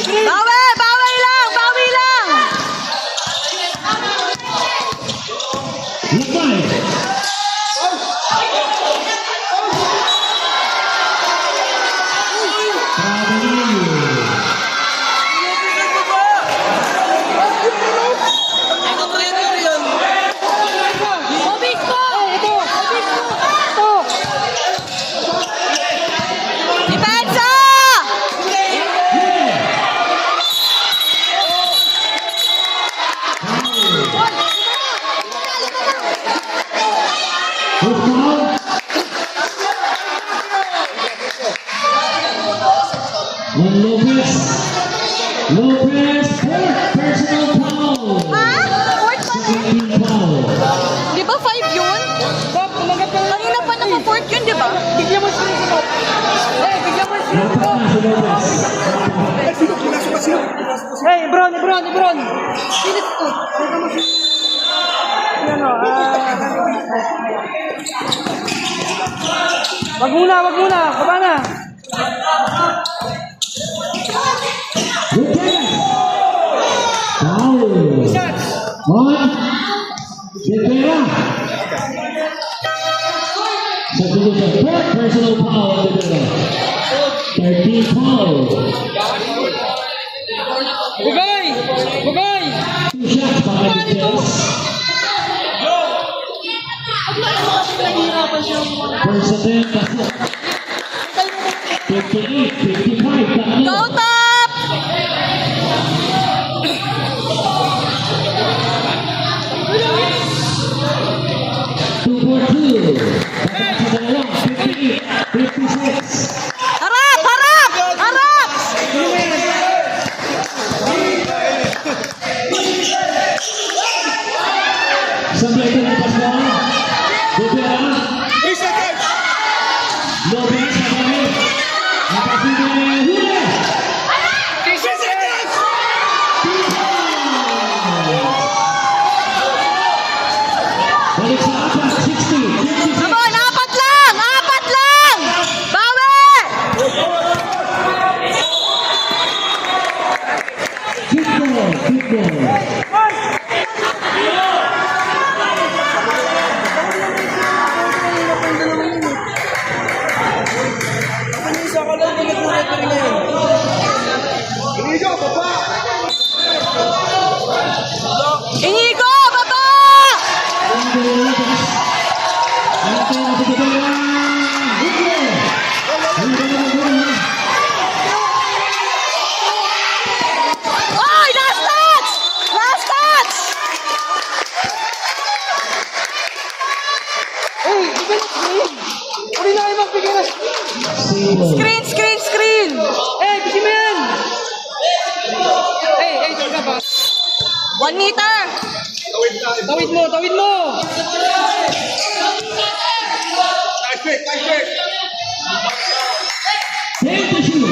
Bawi! Bawi lang! Bawi lang! Obispo! Ito! Ito! Depensa! Lopez, personal foul. Ha? Fourth pa? 17 foul. Di ba 5 yun? Bob, tumagat ka lang. Kanina pa naka-fourth yun, di ba? Bigyan mo screen to, Bob. Eh, bigyan mo screen to. Dapat na si Lopez. Ay, sino? Pinasok ka sino? Pinasok ka sino? Hey, Ebron! Pilit ko. Bigyan mo screen. Yan o, Wag muna. Baba na. Lopez. Foul. Shots. On. Rivera. Sa tuloy sa fourth personal foul ang Rivera. 13 foul. Bugay! 2 shots para Rivera. First attempt, pasok. 58, 55, kaano? Go top! Two for two. Pasok sa dalawa, 58, 56. Harap! Harap! Harap! Sabay ito ng pasok. Rivera. 3 seconds! Lopez, sabay. Nakasino na yung huli. 3 seconds! Balik sa apat, 60, 56. Come on! Apat lang! Apat lang! Bawi! Football. Inigo, baba! Inigo! Baba! Oy! Last touch! Last touch! Hey, bigyan ng screen. Uli na kayo magbigay ng screen. Screen, screen, screen! Eh, bigyan mo yan. Hey, talaga ba? 1 meter! Tawid mo. Nice break, nice break! Take the shoot.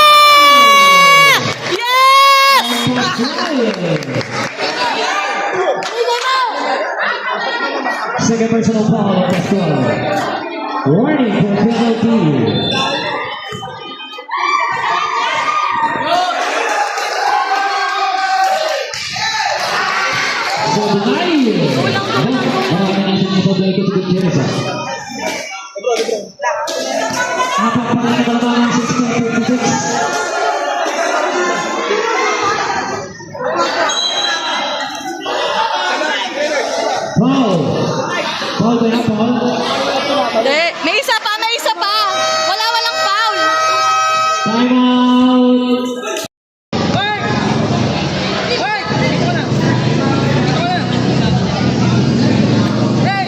Yeah! Yes! Second personal foul of Pascual. Warning for penalty. So denial. Apat pa rin na kalabangan, 16-56. Foul. Foul ba yan, foul? Hindi. May isa pa, may isa pa. Walang foul. Time out. Mark! Ikaw na. Hey!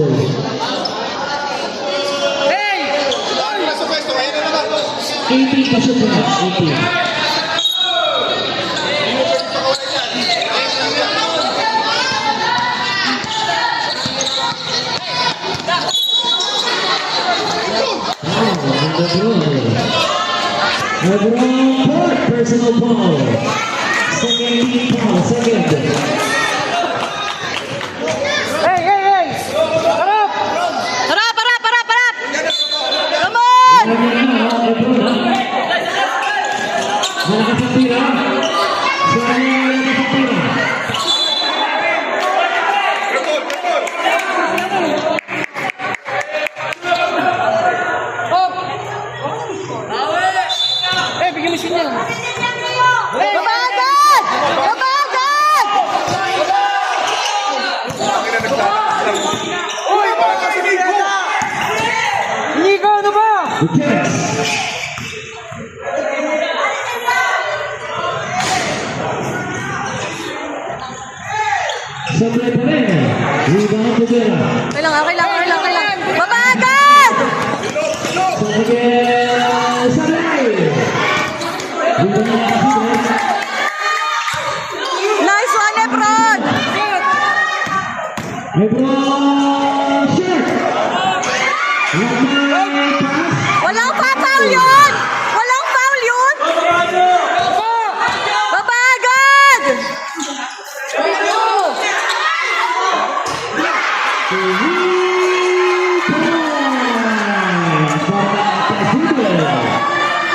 basketball. Hey! Ano na sa pwesto? Ayun na naman. 18 pa shoot na. 18. LeBron Port, personal foul. Second team foul, second. Hey, hey, hey! Harap! Harap, harap, harap, harap! Come on! Malakas ang tira. Sayang malakas ang tira. Hop! Eh, bigyan mo siya niya. Baba agad! Baba agad! Uy, parang kasi Nico. Nico, ano ba? Gutierrez. Sablay pa rin. Rebound to Vera. Okay lang, okay lang, okay lang, okay lang. Baba agad! Sablay. Rebound na Casiles. Nice one, Lebron! LeBron shot. Lamay pass. Walang pa-foul yun! Walang foul yun! Baba agad!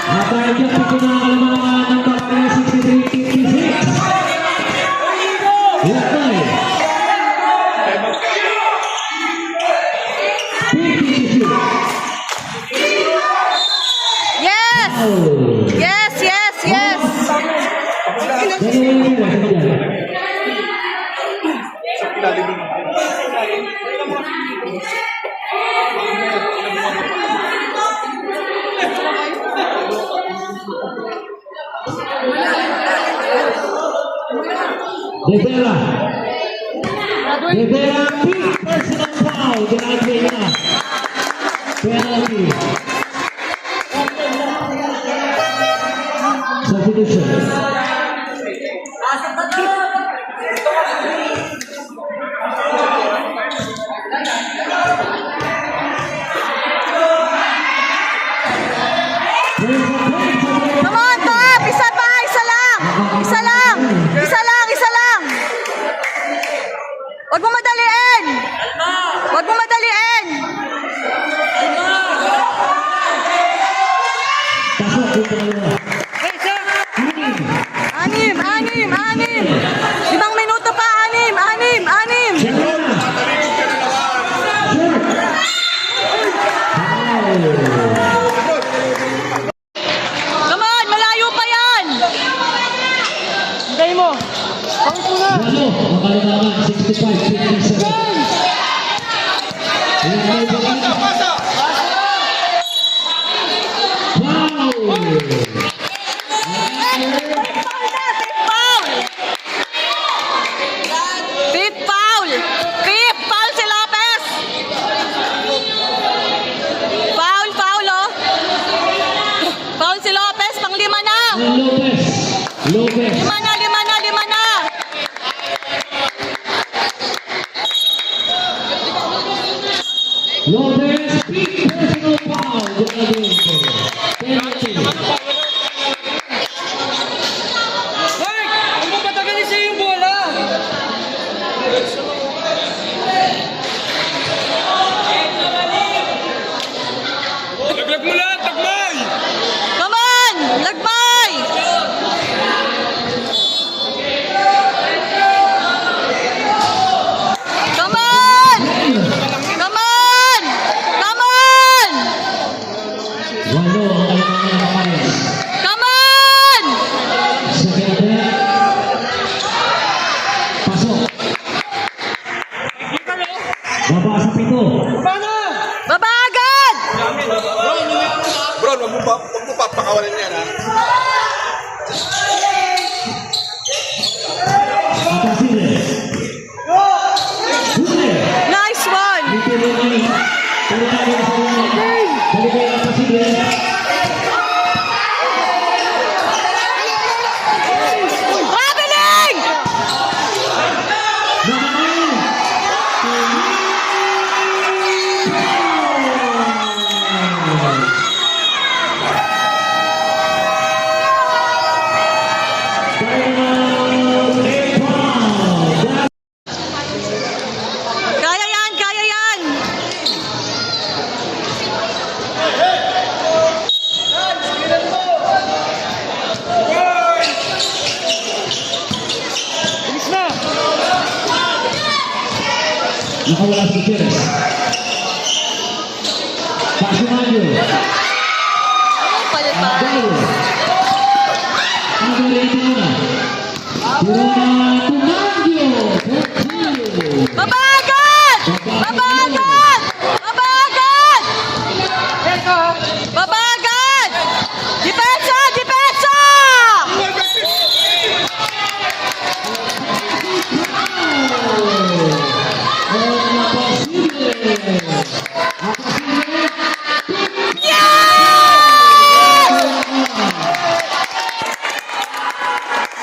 At dahil dyan sa pinakalaman ng Bakla 63-56. Lakay. 50-shoot. Yes! Yes, yes, yes! De Vera. De Vera, big personal foul. Ginagawa niya. Penalty. Substitution. Come on, Pop! Isa pa! Isa lang! Isa lang! Isa lang! Isa lang! Huwag mo madaliin! Huwag mo madaliin! Pasok yung pangalawa. Anim! Anim! Anim! 5 minuto pa! Anim! Anim! Anim! Siyempre. Come on! Malayo pa yan! Hintay mo. Pangit mo na. Ano? Ang kalinaman, 65-57. Lamay pa rin. Foul! Foul! Fifth foul! Fifth foul si Lopez! Foul, foul, oh! Foul si Lopez, pang-5 na! Lopez. Lopez. 5 na, 5 na, 5 na! Lopez, big personal foul. Ginagawa ito. Penalty. Mark, ang papatagalin sa'yo yung bola. Laglag mo lahat, tagbay! Come on! Lagbay! Nakawala si Gutierrez. Pasumayo. Palit pa. Abel. Abel ito na. Tumangyo. Babagan! Babagan! Babagan! Babagan! Depensa! Depensa!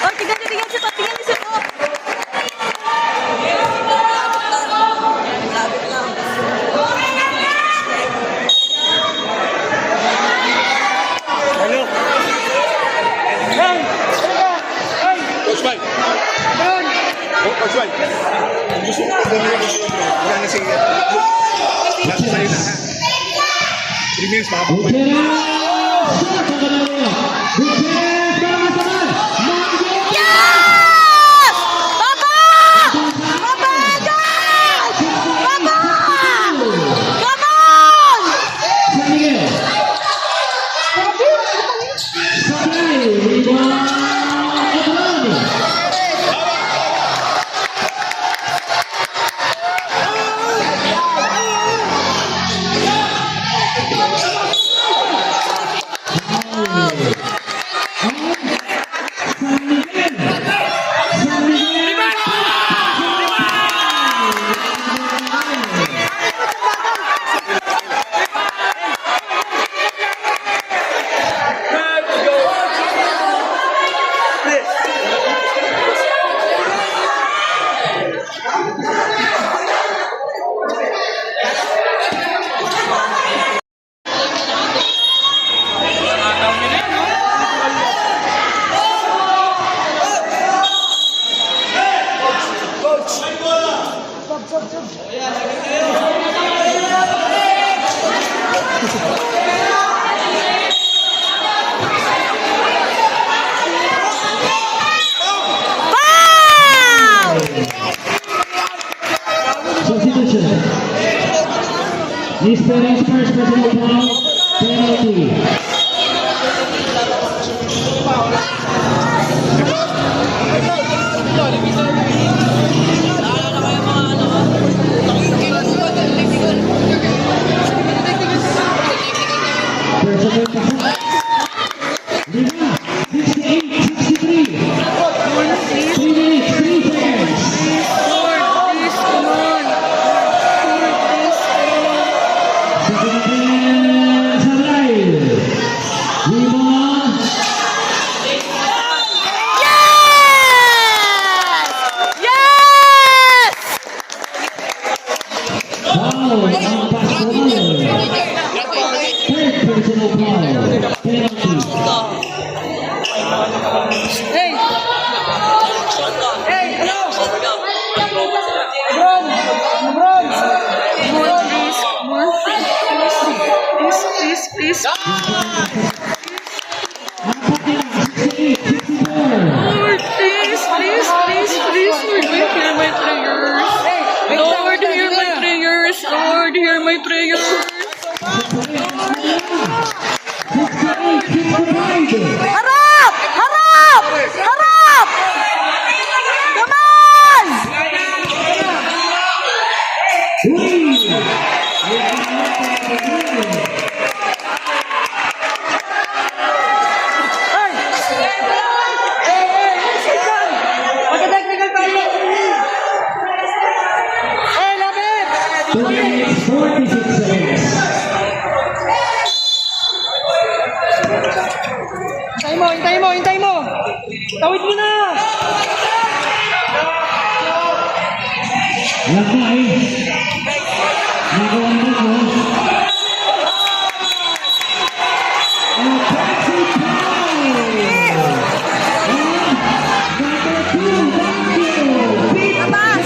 Oh, tingnan niyo po. Tingnan niyo po. Coach Mike. Oh, Coach Mike. Gusto ko ganyan gusto mo. Wala na sige. Nasa sa'yo na, ha? 3 minutes, makapagpapay. Gutierrez. Sa kanila. Gutierrez. Kamasaman. Mangyo. Yes! Baba! Babagan! Baba! Come on! San Miguel. Sabay. Rebound. Abrani. San Miguel. San Miguel. Foul! Substitution. This parents first personal foul. Penalty. Personal foul. Lima. 68-63. 3 minutes, 3 seconds. Sabay. Lima. Yes! Yes! Foul. Ang pastoral. Third personal foul. Penalty. Hey! Hey, ano? Lebron! Lebron! Please. Apat nila. 68-64. Lord, please. Lord, hear my prayers. Lord, hear my prayers. Lord, hear my prayers. 68-65. Harap! Harap! Harap! Come on! Magka-technical tayo! Hey, lapit! 46 seconds. Hintay mo! Tawid mo na! Lakay. Nagawa na ko. Offensive foul. Number 2, Mangyo. Big Labas!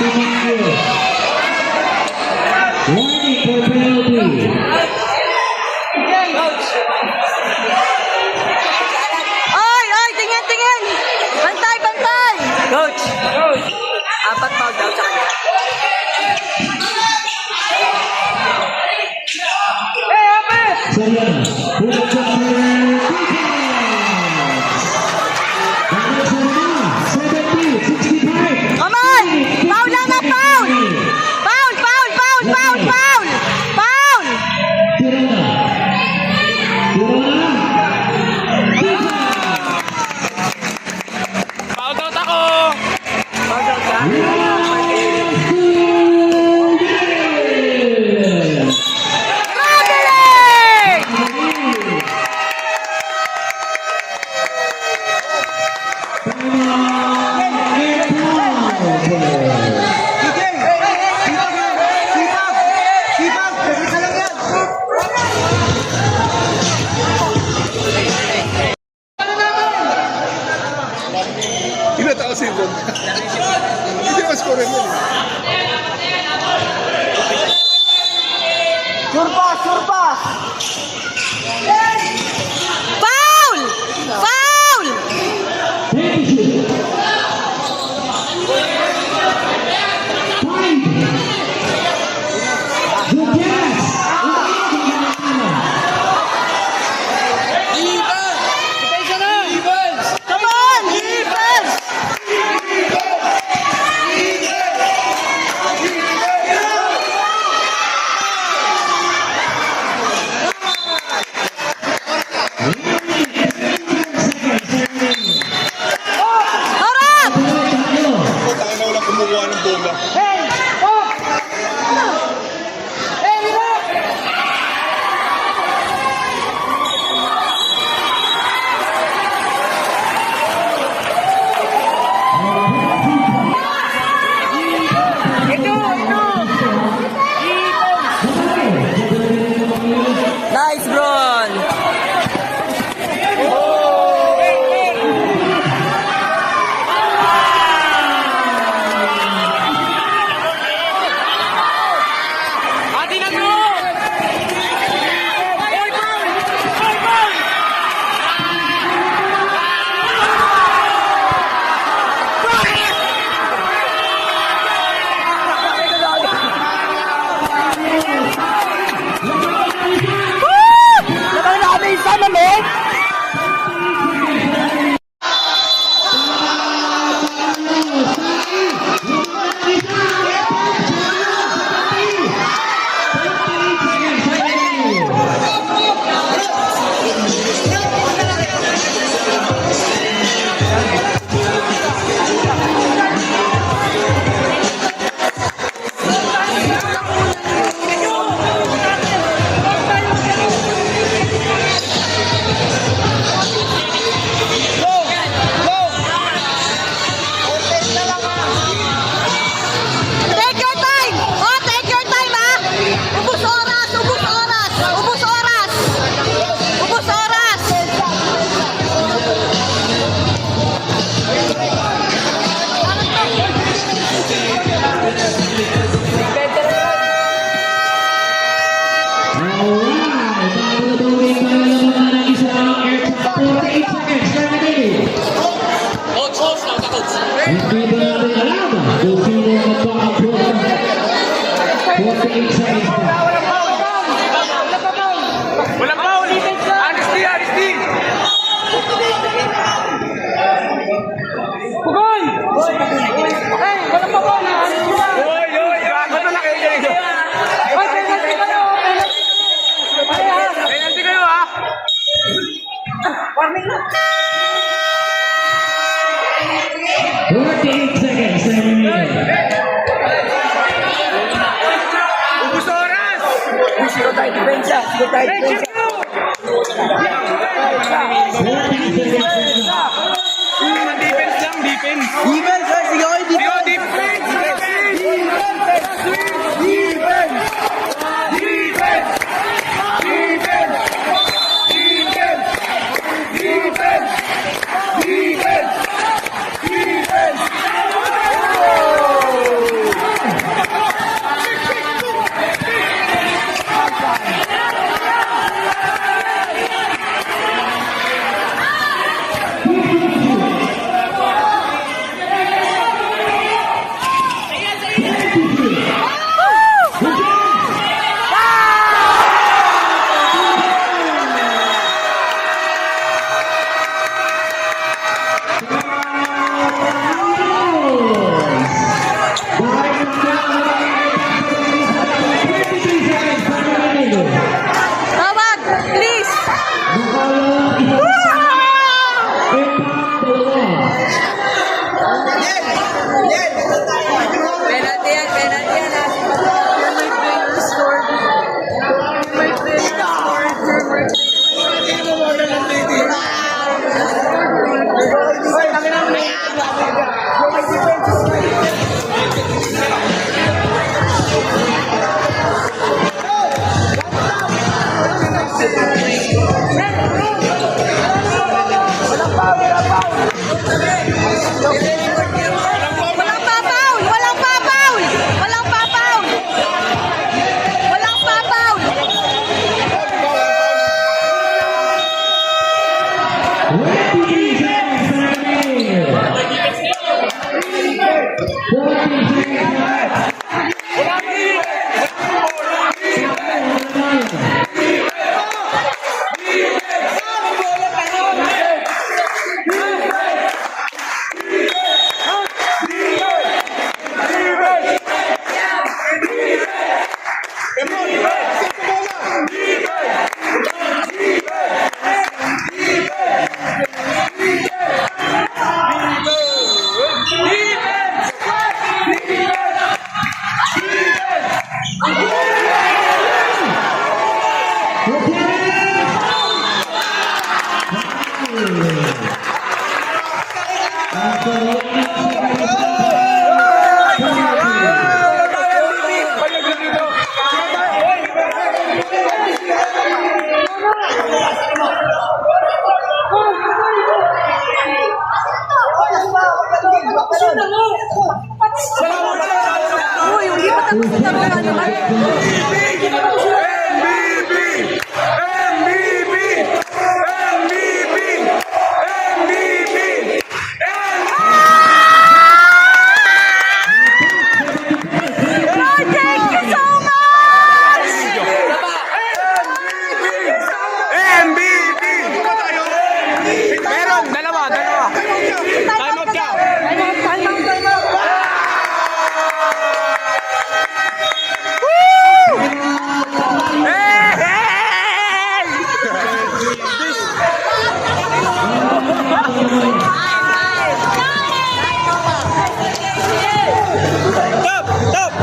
Mangyo. Warning for penalty. Ay! Tingin! Bantay! Coach! Apat foul daw sa kanya. Soriano. Pulang jumper. Defense. 70-65. Come on! Foul lang na foul! Foul! Foul! Foul! Foul! Foul! Foul! Tirana. Foul out ako. Foul daw siya. Traveling! Hindi tao si Ibon. Hindi naman score mo. Foul! Foul! Depensa na. Come on! Defense! Harap! Ako, tayo na walang kumukuha ng bola. Nice, Bron! Ati na bro. Oy, bro. Oy, bro. Labang na kami isa namin! Take your time! Oh, take your time, ha! Ubus oras! Ubus oras! Ubus oras! Ubus oras! Alright, magdudugin tayo naman ng isang airtime. 48 seconds, terminated. Hindi ba natin alam kung sino magpapapura? 48 seconds pa. Walang foul. Honesty, honesty. Pugoy! Hey, walang foul. Oy, oy, ba't na kayo dyan? Oy, penalty kayo. Penalty kayo, ha? Warning na. 48 seconds, terminated. Ubus oras! Sino tayo depensa? Sino tayo Hey, depensa? Chino! 14 seconds pa. Defense lang, defense. Defense, ha? Sige, okay, defense! Defense! Defense! Defense! Defense! Defense! Defense! Defense! 23 seconds remaining. 14 seconds left. Uy, hindi pa tapos na naman. Lord, thank you so much! MVP! Meron, dalawa. Time out ka. Time out. Top!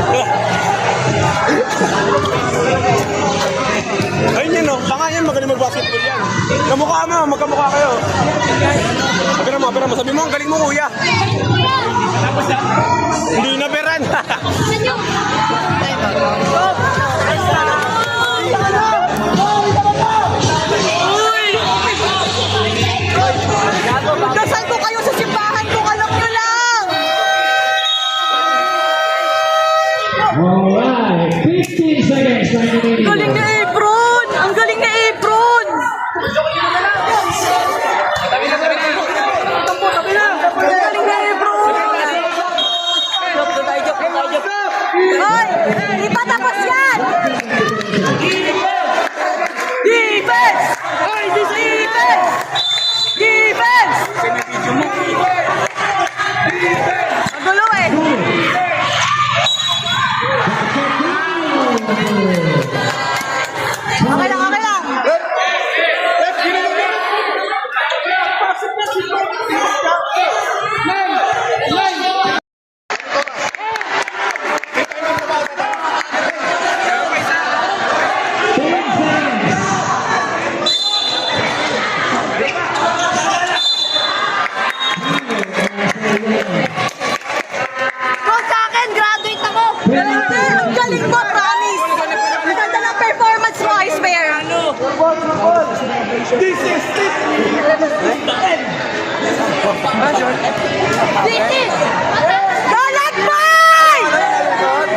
Ayun yun, no? Tanga yan, magaling mag-basketball yan. Kamukha mo, magkamukha kayo. Pera mo. Sabi mo, ang galing mo, kuya. Hindi na peran. Dasal ko kayo sa simbahan kung alam nyo lang! Alright, 15 seconds remaining. Galing ni Apron! Ang galing ni Apron! Ang galing ni Apron! Hoy! Di pa tapos yan! Defense! Hoy! Defense! Defense! Ang gulo eh! Okay lang. Kung sa akin, graduate ako. Ang galing mo, promise. Ang ganda ng performance mo, I swear. This is it. This is Galag Boy!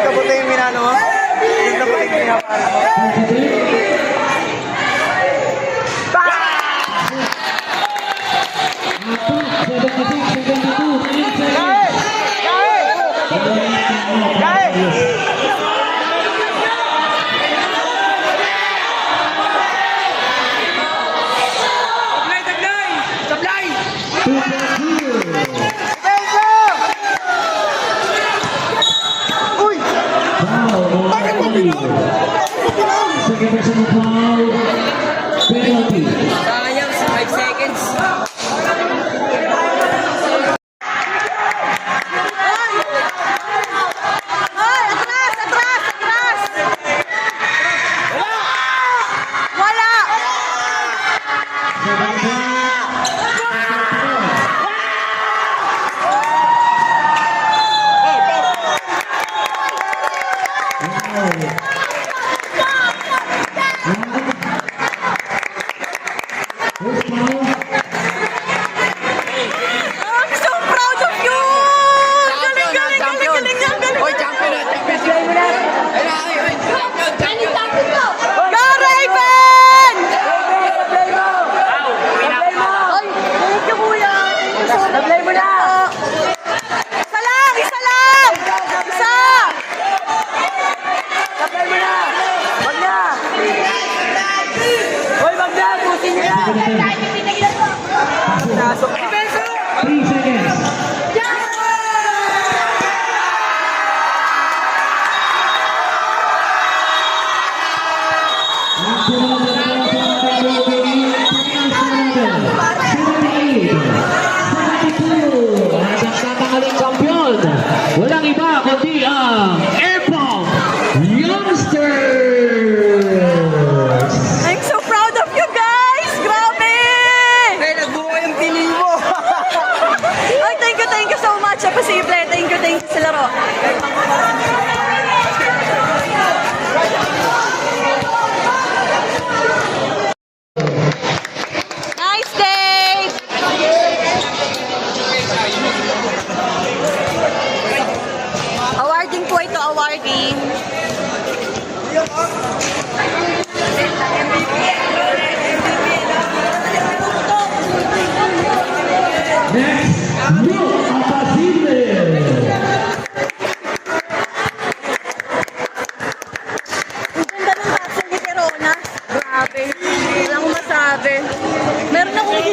Kabuti yung minano mo? Kabuti yung minapala mo? Second personal foul, penalty. Sayang, 5 seconds. Hoy, atras! Wala!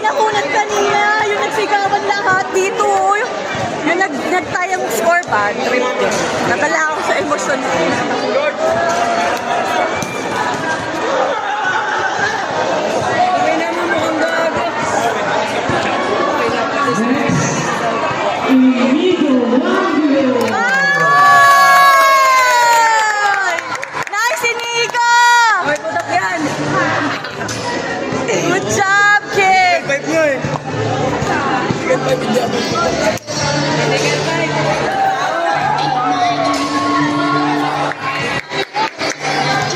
nakunan kanina. Yung nagsigawan lahat dito. Yung nagtayang score ba? Trip din. Nadala ako sa emosyon. Inigo Wagyu. Ay! Nice, Inigo! Ay, putak yan. Good job, kid! Five nyo eh. Second five, hindi ako.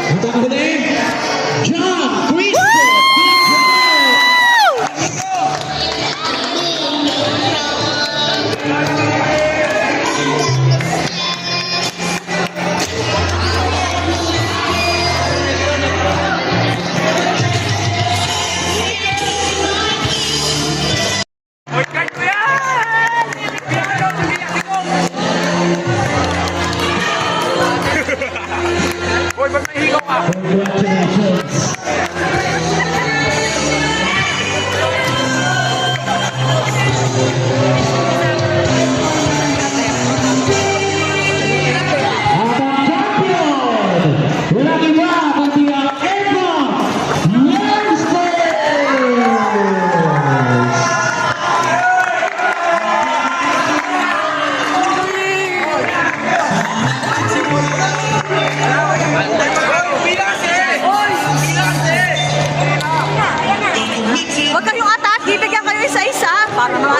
Punta ka muli. John Cristo. Boy, ba't may higaw ka? Congratulations. At ang champion, walang iba kundi ang Epa Youngsters. Huwag kayong attack, bibigyan kayo isa-isa para mga